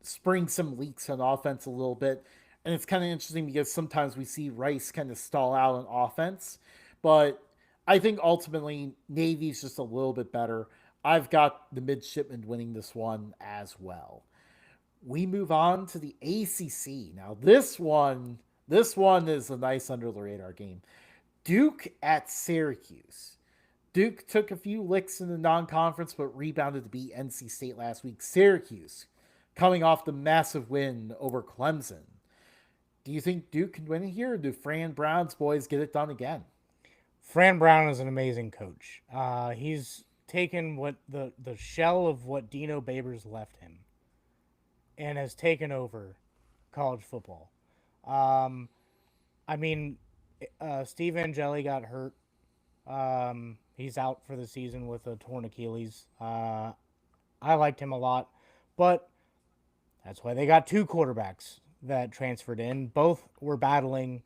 spring some leaks on offense a little bit. And it's kind of interesting because sometimes we see Rice kind of stall out on offense. But I think ultimately Navy's just a little bit better. I've got the midshipmen winning this one as well. We move on to the ACC. Now this one is a nice under the radar game. Duke at Syracuse. Duke took a few licks in the non-conference, but rebounded to beat NC State last week. Syracuse coming off the massive win over Clemson. Do you think Duke can win it here, or do Fran Brown's boys get it done again? Fran Brown is an amazing coach. He's taken what the shell of what Dino Babers left him and has taken over college football. I mean, Steve Angeli got hurt. He's out for the season with a torn Achilles. I liked him a lot, but that's why they got two quarterbacks that transferred in. Both were battling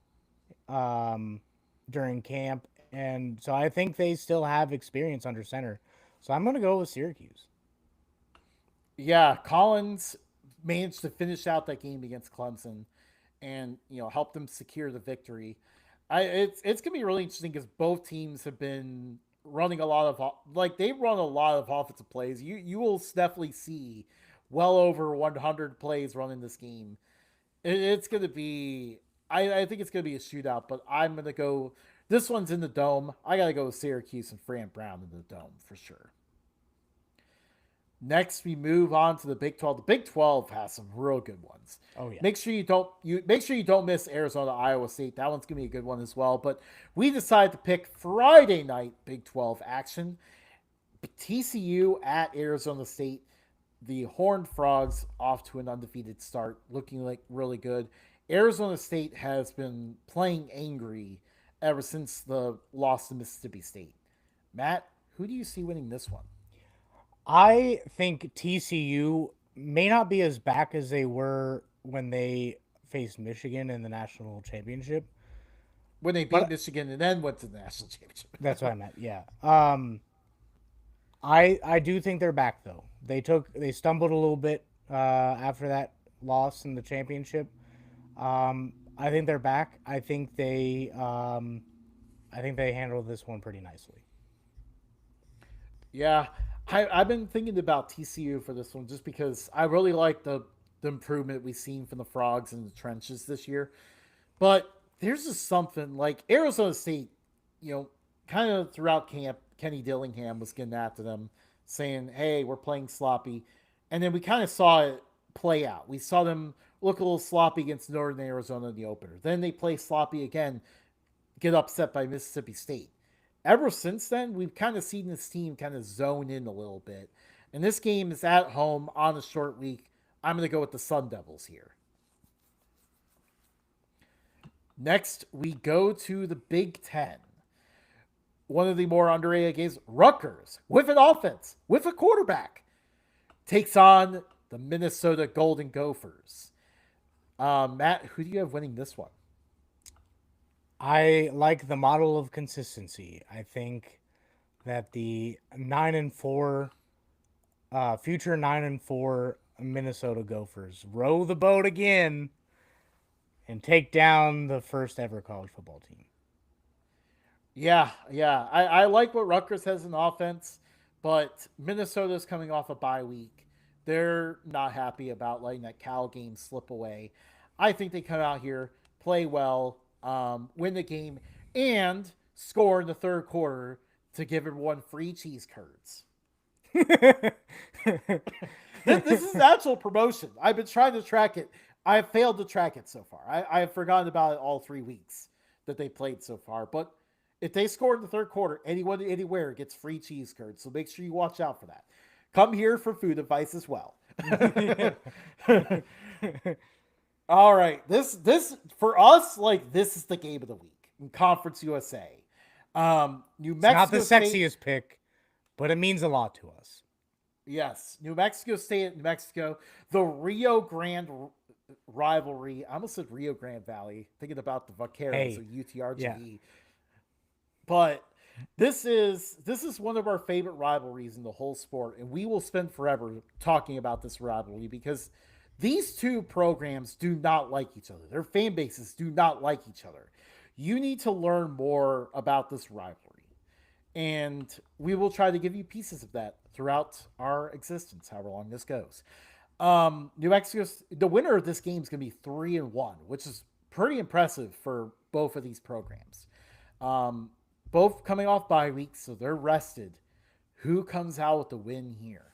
um, during camp, and so I think they still have experience under center. So I'm going to go with Syracuse. Yeah, Collins managed to finish out that game against Clemson, and help them secure the victory. It's gonna be really interesting because both teams have been running a lot of they run a lot of offensive plays. You will definitely see well over 100 plays running this game. It's gonna be I think it's gonna be a shootout, but I'm gonna go. This one's in the dome. I gotta go with Syracuse and Fran Brown in the dome for sure. Next, we move on to the Big 12. The Big 12 has some real good ones. Oh yeah. Make sure you don't miss Arizona Iowa State. That one's gonna be a good one as well. But we decided to pick Friday night Big 12 action. TCU at Arizona State. The Horned Frogs off to an undefeated start, looking like really good. Arizona State has been playing angry ever since the loss to Mississippi State. Matt, who do you see winning this one? I think TCU may not be as back as they were when they faced Michigan in the national championship, When they beat but Michigan and then went to the national championship. that's what I meant. Yeah. I do think they're back though. They stumbled a little bit after that loss in the championship. I think they're back. I think they handled this one pretty nicely. Yeah, I've been thinking about TCU for this one just because I really like the improvement we've seen from the Frogs in the trenches this year. But there's just something like Arizona State, kind of throughout camp, Kenny Dillingham was getting after them, saying, "Hey, we're playing sloppy," and then we kind of saw it play out. We saw them look a little sloppy against Northern Arizona in the opener. Then they play sloppy again, get upset by Mississippi State. Ever since then, we've kind of seen this team kind of zone in a little bit. And this game is at home on a short week. I'm going to go with the Sun Devils here. Next, we go to the Big Ten. One of the more underrated games, Rutgers, with an offense, with a quarterback, takes on the Minnesota Golden Gophers. Matt, who do you have winning this one? I like the model of consistency. I think that the 9-4 future 9-4 Minnesota Gophers row the boat again and take down the first ever college football team. Yeah. I like what Rutgers has in offense, but Minnesota's coming off a bye week. They're not happy about letting that Cal game slip away. I think they come out here, play well, win the game, and score in the third quarter to give everyone free cheese curds. This is actual promotion. I've been trying to track it. I have failed to track it so far. I have forgotten about it all 3 weeks that they played so far. But if they score in the third quarter, anyone anywhere gets free cheese curds. So make sure you watch out for that. Come here for food advice as well. All right, this for us, this is the game of the week in Conference USA. New Mexico It's not the State, sexiest pick, but it means a lot to us. yes, New Mexico State, New Mexico, the Rio Grande rivalry. I almost said Rio Grande Valley, thinking about the Vaqueros of UTRGV. Yeah. But this is one of our favorite rivalries in the whole sport, and we will spend forever talking about this rivalry because these two programs do not like each other. Their fan bases do not like each other. You need to learn more about this rivalry, and we will try to give you pieces of that throughout our existence, however long this goes. New Mexico, the winner of this game is going to be 3-1, which is pretty impressive for both of these programs. Both coming off bye weeks, so they're rested. Who comes out with the win here?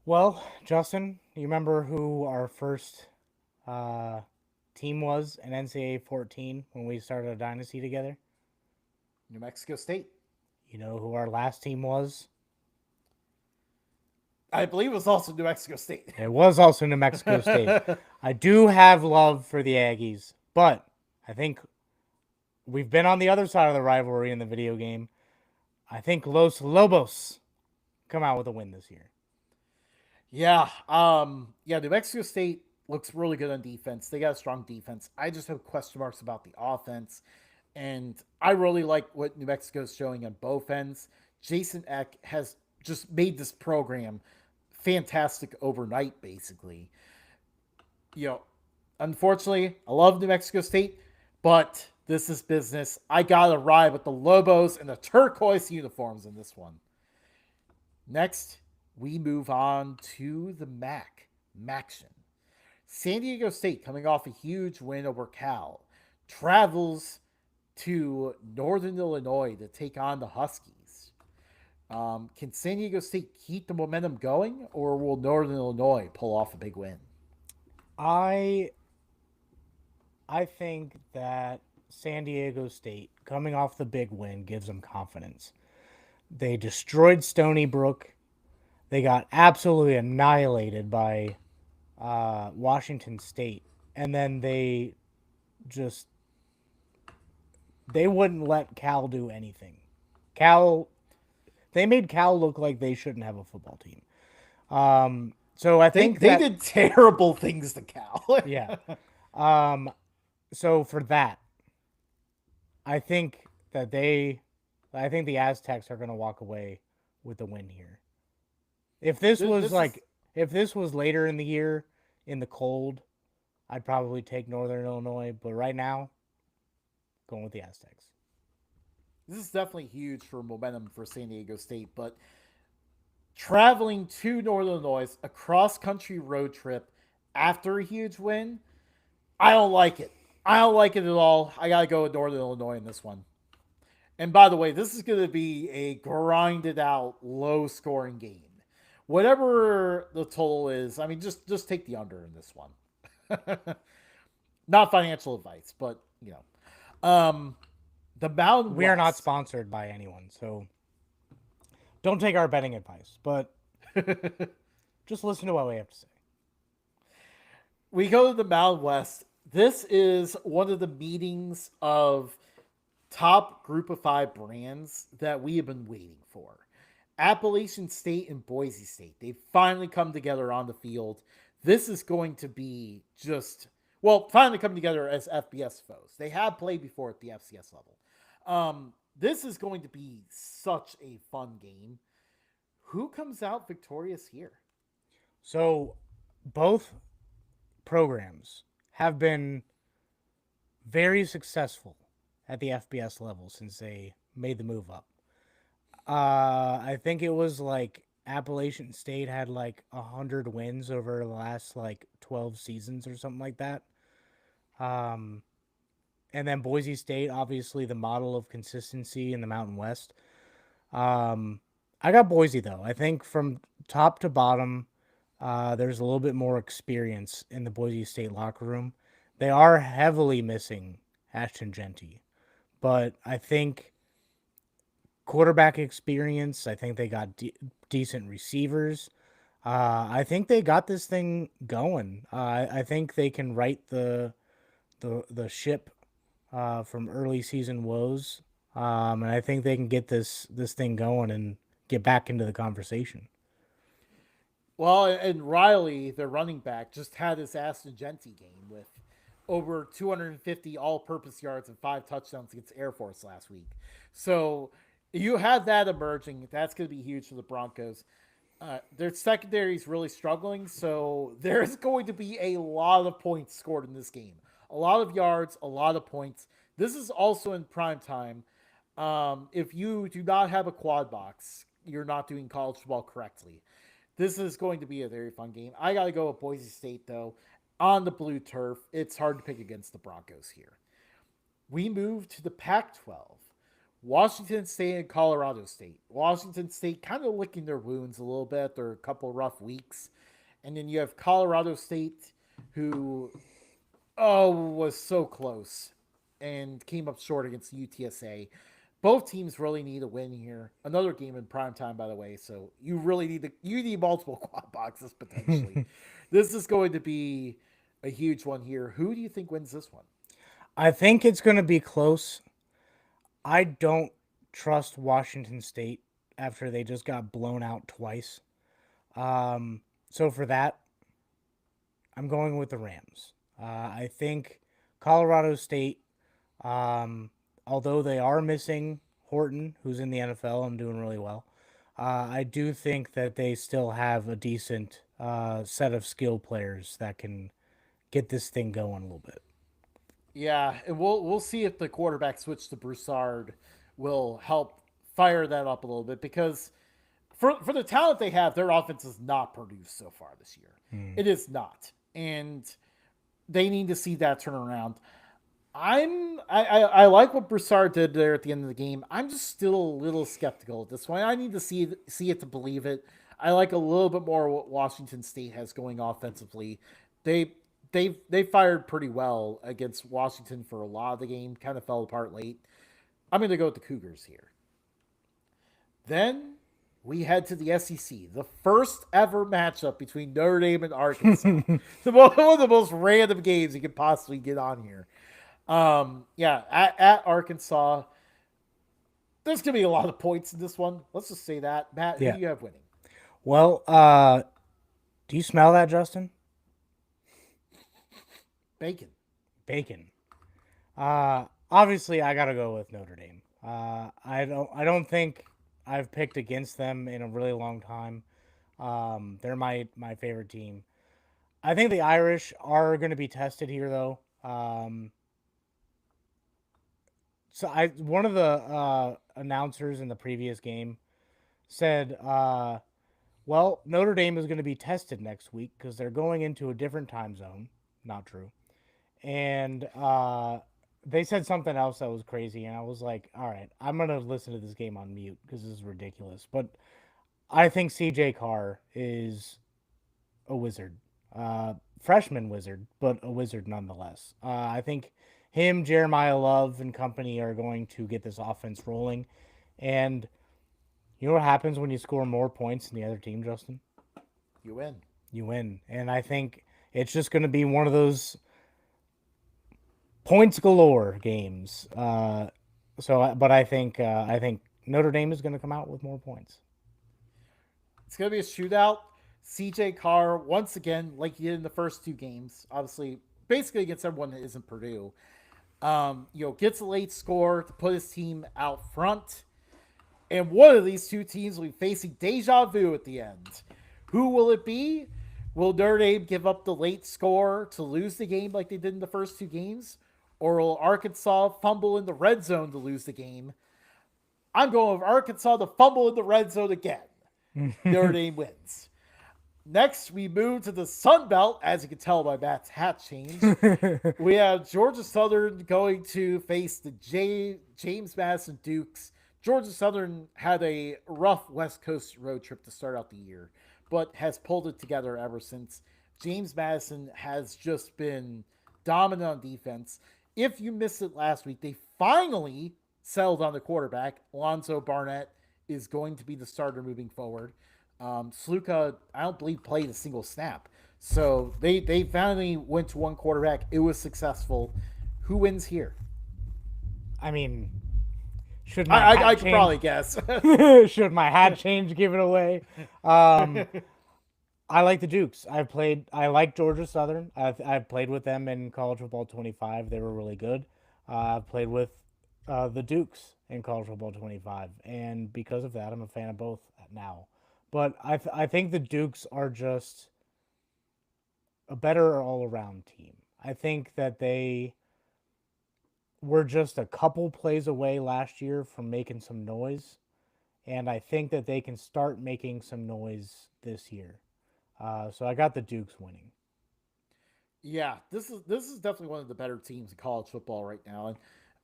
Well, Justin, you remember who our first team was in NCAA 14 when we started a dynasty together? New Mexico State. You know who our last team was? I believe it was also New Mexico State. It was also New Mexico State. I do have love for the Aggies, but I think we've been on the other side of the rivalry in the video game. I think Los Lobos come out with a win this year. Yeah, New Mexico State looks really good on defense. They got a strong defense. I just have question marks about the offense. And I really like what New Mexico is showing on both ends. Jason Eck has just made this program fantastic overnight, basically. You know, unfortunately, I love New Mexico State, but this is business. I got to ride with the Lobos and the turquoise uniforms in this one. Next, we move on to the Maction. San Diego State, coming off a huge win over Cal, travels to Northern Illinois to take on the Huskies. Can San Diego State keep the momentum going, or will Northern Illinois pull off a big win? I I think that San Diego State coming off the big win gives them confidence. They destroyed Stony Brook. They got absolutely annihilated by Washington State, and then just they wouldn't let Cal do anything. Cal, they made Cal look like they shouldn't have a football team. So I think They did terrible things to Cal. yeah. Um, so for that, I think that I think the Aztecs are going to walk away with the win here. If this was if this was later in the year in the cold, I'd probably take Northern Illinois. But right now, going with the Aztecs. This is definitely huge for momentum for San Diego State, but traveling to Northern Illinois, a cross country road trip after a huge win, I don't like it. I don't like it at all. I got to go with Northern Illinois in this one. And by the way, this is going to be a grinded out, low scoring game. Whatever the total is, I mean, just take the under in this one. Not financial advice, but you know, the Mountain We are not West. sponsored by anyone, so don't take our betting advice. But just listen to what we have to say. We go to the Mountain West. This is one of the meetings of top group of five brands that we have been waiting for. Appalachian State and Boise State. They finally come together on the field. This is going to be finally come together as FBS foes. They have played before at the FCS level. This is going to be such a fun game. Who comes out victorious here? So both programs have been very successful at the FBS level since they made the move up. I think it was like Appalachian State had like 100 wins over the last like 12 seasons or something like that. Um, and then Boise State, obviously the model of consistency in the Mountain West. I got Boise though. I think from top to bottom, there's a little bit more experience in the Boise State locker room. They are heavily missing Ashton Genty, but I think quarterback experience. I think they got decent receivers. I think they got this thing going. I think they can right the ship from early season woes, and I think they can get this thing going and get back into the conversation. Well, and Riley, their running back, just had his Aston Genty game with over 250 all-purpose yards and 5 touchdowns against Air Force last week. So you have that emerging. That's going to be huge for the Broncos. Their secondary is really struggling, so there's going to be a lot of points scored in this game. A lot of yards, a lot of points. This is also in prime time. If you do not have a quad box, you're not doing college football correctly. This is going to be a very fun game. I got to go with Boise State, though. On the blue turf, it's hard to pick against the Broncos here. We move to the Pac-12. Washington State and Colorado State. Washington State kind of licking their wounds a little bit. They're a couple rough weeks. And then you have Colorado State, who was so close and came up short against UTSA. Both teams really need a win here. Another game in prime time, by the way. So you really need multiple quad boxes potentially. This is going to be a huge one here. Who do you think wins this one? I think it's going to be close. I don't trust Washington State after they just got blown out twice. So for that, I'm going with the Rams. I think Colorado State, um, although they are missing Horton, who's in the NFL and doing really well, I do think that they still have a decent set of skill players that can get this thing going a little bit. Yeah, and we'll see if the quarterback switch to Broussard will help fire that up a little bit because for the talent they have, their offense has not produced so far this year. Hmm. It is not, and they need to see that turn around. I like what Broussard did there at the end of the game. I'm just still a little skeptical at this point. I need to see it to believe it. I like a little bit more what Washington State has going offensively. They they fired pretty well against Washington for a lot of the game. Kind of fell apart late. I'm going to go with the Cougars here. Then we head to the SEC, the first ever matchup between Notre Dame and Arkansas. One of the most random games you could possibly get on here. Yeah, at Arkansas, there's gonna be a lot of points in this one. Let's just say that. Matt, who Yeah. do you have winning? Well, do you smell that, Justin? Bacon. Bacon. Obviously, I gotta go with Notre Dame. I don't think I've picked against them in a really long time. They're my favorite team. I think the Irish are going to be tested here, though. So I one of the announcers in the previous game said, "Well, Notre Dame is going to be tested next week because they're going into a different time zone." Not true. And they said something else that was crazy, and I was like, "All right, I'm gonna listen to this game on mute because this is ridiculous." But I think CJ Carr is a wizard, freshman wizard, but a wizard nonetheless. I think him, Jeremiah Love, and company are going to get this offense rolling. And you know what happens when you score more points than the other team, Justin? You win. You win. And I think it's just going to be one of those points galore games. But I think Notre Dame is going to come out with more points. It's gonna be a shootout. CJ Carr once again, like he did in the first two games, obviously, basically against everyone that isn't Purdue. Gets a late score to put his team out front. And one of these two teams will be facing deja vu at the end. Who will it be? Will Notre Dame give up the late score to lose the game like they did in the first two games? Or will Arkansas fumble in the red zone to lose the game? I'm going with Arkansas to fumble in the red zone again. Notre Dame wins. Next, we move to the Sun Belt, as you can tell by Matt's hat change. We have Georgia Southern going to face the James Madison Dukes. Georgia Southern had a rough West Coast road trip to start out the year, but has pulled it together ever since. James Madison has just been dominant on defense. If you missed it last week, they finally settled on the quarterback. Alonzo Barnett is going to be the starter moving forward. Sluka, I don't believe, played a single snap. So they finally went to one quarterback. It was successful. Who wins here? I mean, should my hat I could change? probably guess. Should my hat change give it away? Um, I like the Dukes. I like Georgia Southern. I've played with them in college football 25. They were really good. I've played with the Dukes in college football 25, and because of that, I'm a fan of both now. But I think the Dukes are just a better all around team. I think that they were just a couple plays away last year from making some noise, and I think that they can start making some noise this year. So I got the Dukes winning. Yeah, this is definitely one of the better teams in college football right now,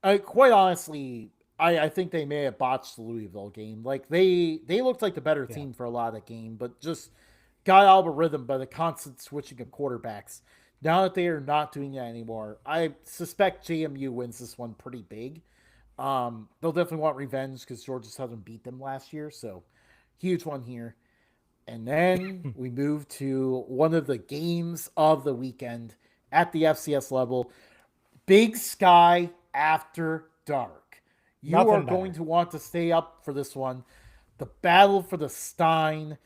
and quite honestly, I think they may have botched the Louisville game. Like they looked like the better Yeah. team for a lot of that game, but just got out of a rhythm by the constant switching of quarterbacks. Now that they are not doing that anymore, I suspect JMU wins this one pretty big. They'll definitely want revenge because Georgia Southern beat them last year, so huge one here. And then we move to one of the games of the weekend at the FCS level. Big Sky After Dark. You are Nothing going better. to want to stay up for this one. The battle for the Stein,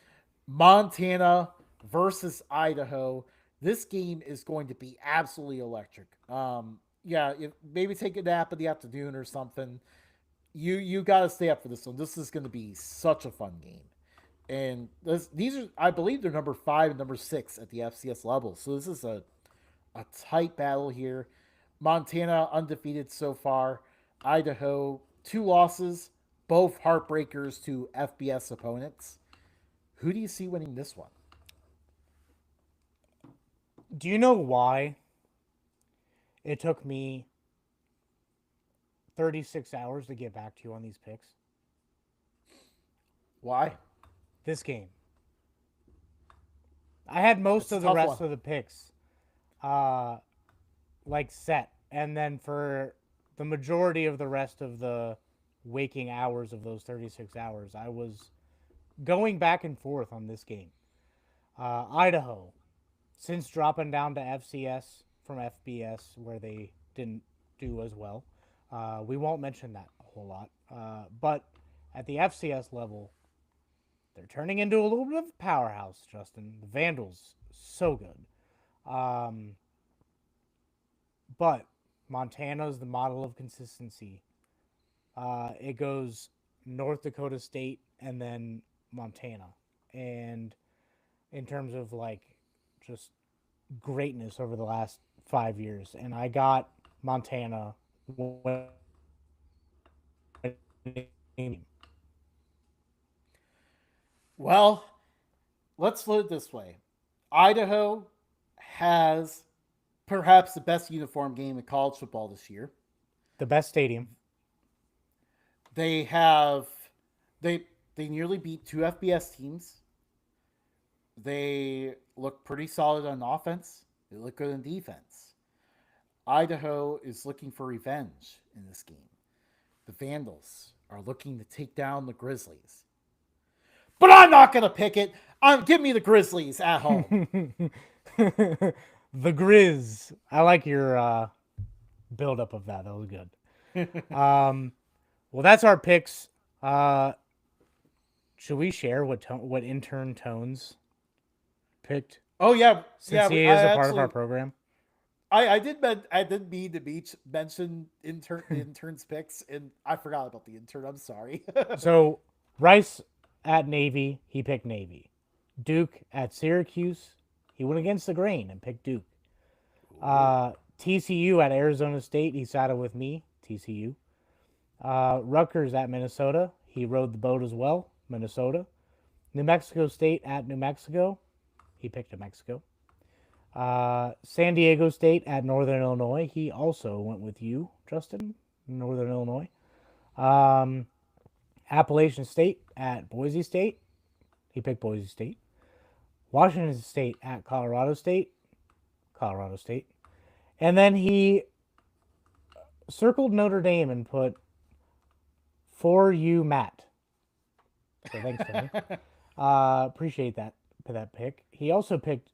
Montana versus Idaho. This game is going to be absolutely electric. Yeah, maybe take a nap in the afternoon or something. You got to stay up for this one. This is going to be such a fun game. And these are, I believe, they're number 5 and number 6 at the FCS level. So this is a tight battle here. Montana undefeated so far. Idaho 2 losses, both heartbreakers to FBS opponents. Who do you see winning this one? Do you know why it took me 36 hours to get back to you on these picks? Why? This game. I had most That's a of the tough rest one. of the picks uh like set, and then for the majority of the rest of the waking hours of those 36 hours, I was going back and forth on this game. Idaho, since dropping down to FCS from FBS, where they didn't do as well, we won't mention that a whole lot. But at the FCS level, they're turning into a little bit of a powerhouse, Justin. The Vandals, so good. Um, but Montana is the model of consistency. It goes North Dakota State and then Montana. And in terms of like just greatness over the last 5 years. And I got Montana winning. Well, let's put it this way. Idaho has perhaps the best uniform game in college football this year. The best stadium. They have they they nearly beat 2 FBS teams. They look pretty solid on offense. They look good in defense. Idaho is looking for revenge in this game. The Vandals are looking to take down the Grizzlies. But I'm not going to pick it. Give me the Grizzlies at home. The Grizz. I like your buildup of that. That was good. Well, that's our picks. Should we share what intern Tones picked Oh yeah, since he is a part of our program? I did mean to mention interns picks, and I forgot about the intern. I'm sorry. So Rice at Navy, he picked Navy. Duke at Syracuse, he went against the grain and picked Duke. TCU at Arizona State, he sided with me, TCU. Rutgers at Minnesota, he rode the boat as well, Minnesota. New Mexico State at New Mexico, he picked New Mexico. San Diego State at Northern Illinois, he also went with you, Justin, Northern Illinois. Appalachian State at Boise State, he picked Boise State. Washington State at Colorado State, Colorado State. And then he circled Notre Dame and put for you, Matt. So thanks, Tony. Appreciate that pick. He also picked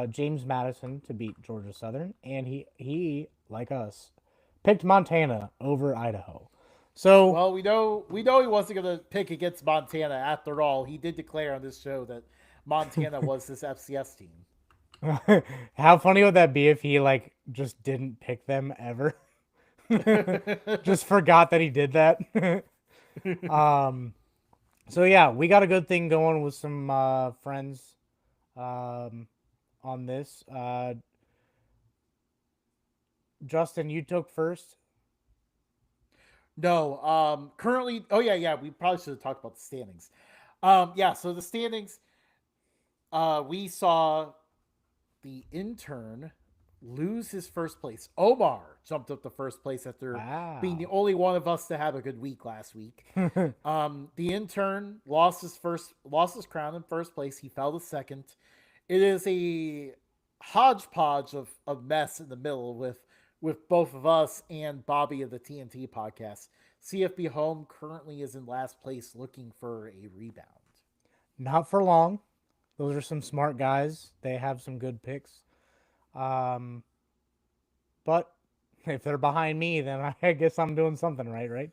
James Madison to beat Georgia Southern, and he like us picked Montana over Idaho. So Well, we know he wasn't going to pick against Montana. After all, he did declare on this show that Montana was his FCS team. how funny would that be if he like just didn't pick them ever? Just forgot that he did that. So yeah, we got a good thing going with some friends on this. Justin, you took first. No, currently, oh yeah, we probably should have talked about the standings. Yeah, so the standings, we saw the intern lose his first place. Omar jumped up to first place after being the Wow. only one of us to have a good week last week. The intern lost his crown in first place. He fell to second. It is a hodgepodge of mess in the middle with both of us and Bobby of the TNT podcast. CFB Home currently is in last place looking for a rebound. Not for long. Those are some smart guys. They have some good picks. But If they're behind me, then I guess I'm doing something right, right?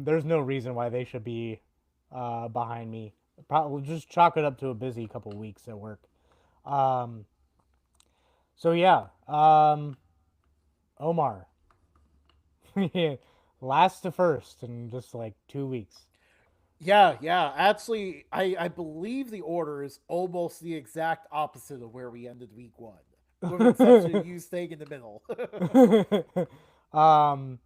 There's no reason why they should be behind me. Probably just chalk it up to a busy couple weeks at work. Um, so yeah, Omar, last to first in just like 2 weeks. Yeah, yeah. Actually, I believe the order is almost the exact opposite of where we ended week one, with the exception of you staying in the middle. um,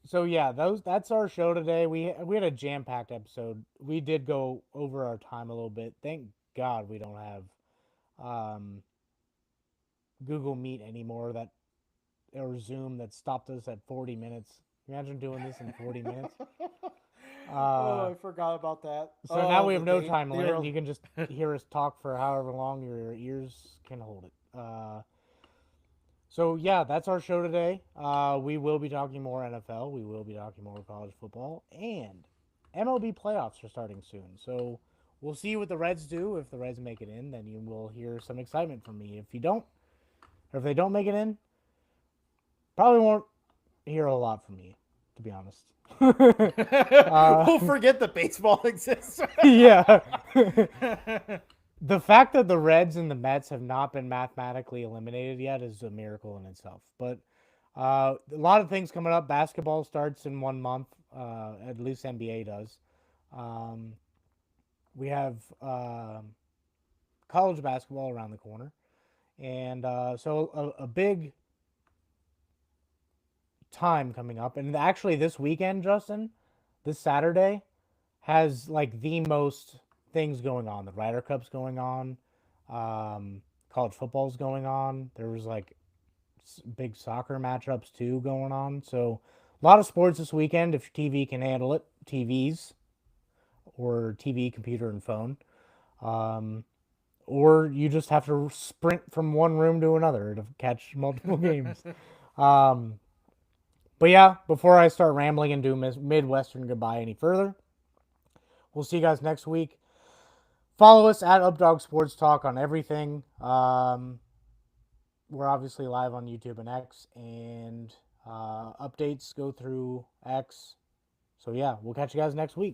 so yeah, that's our show today. We had a jam packed episode. We did go over our time a little bit. Thank God we don't have um, Google Meet anymore that or Zoom that stopped us at 40 minutes. Imagine doing this in 40 minutes. Oh, Uh, I forgot about that. so now Oh, we have no they time they limit, were and you can just hear us talk for however long your ears can hold it. So yeah, that's our show today. We will be talking more NFL. We will be talking more college football, and MLB playoffs are starting soon. So we'll see what the Reds do. If the Reds make it in, then you will hear some excitement from me. If you don't, or if they don't make it in, probably won't hear a lot from me, to be honest. we'll forget that baseball exists. Yeah. The fact that the Reds and the Mets have not been mathematically eliminated yet is a miracle in itself. But a lot of things coming up. Basketball starts in 1 month. At least NBA does. Um, we have college basketball around the corner, and so a big time coming up. And actually, this weekend, Justin, this Saturday, has like the most things going on. The Ryder Cup's going on. College football's going on. There was like big soccer matchups too going on. So a lot of sports this weekend if your TV can handle it. TVs or TV, computer, and phone. Um, or you just have to sprint from one room to another to catch multiple games. Um, but yeah, before I start rambling and do Midwestern goodbye any further, we'll see you guys next week. Follow us at Updog Sports Talk on everything. We're obviously live on YouTube and X, and updates go through X. So yeah, we'll catch you guys next week.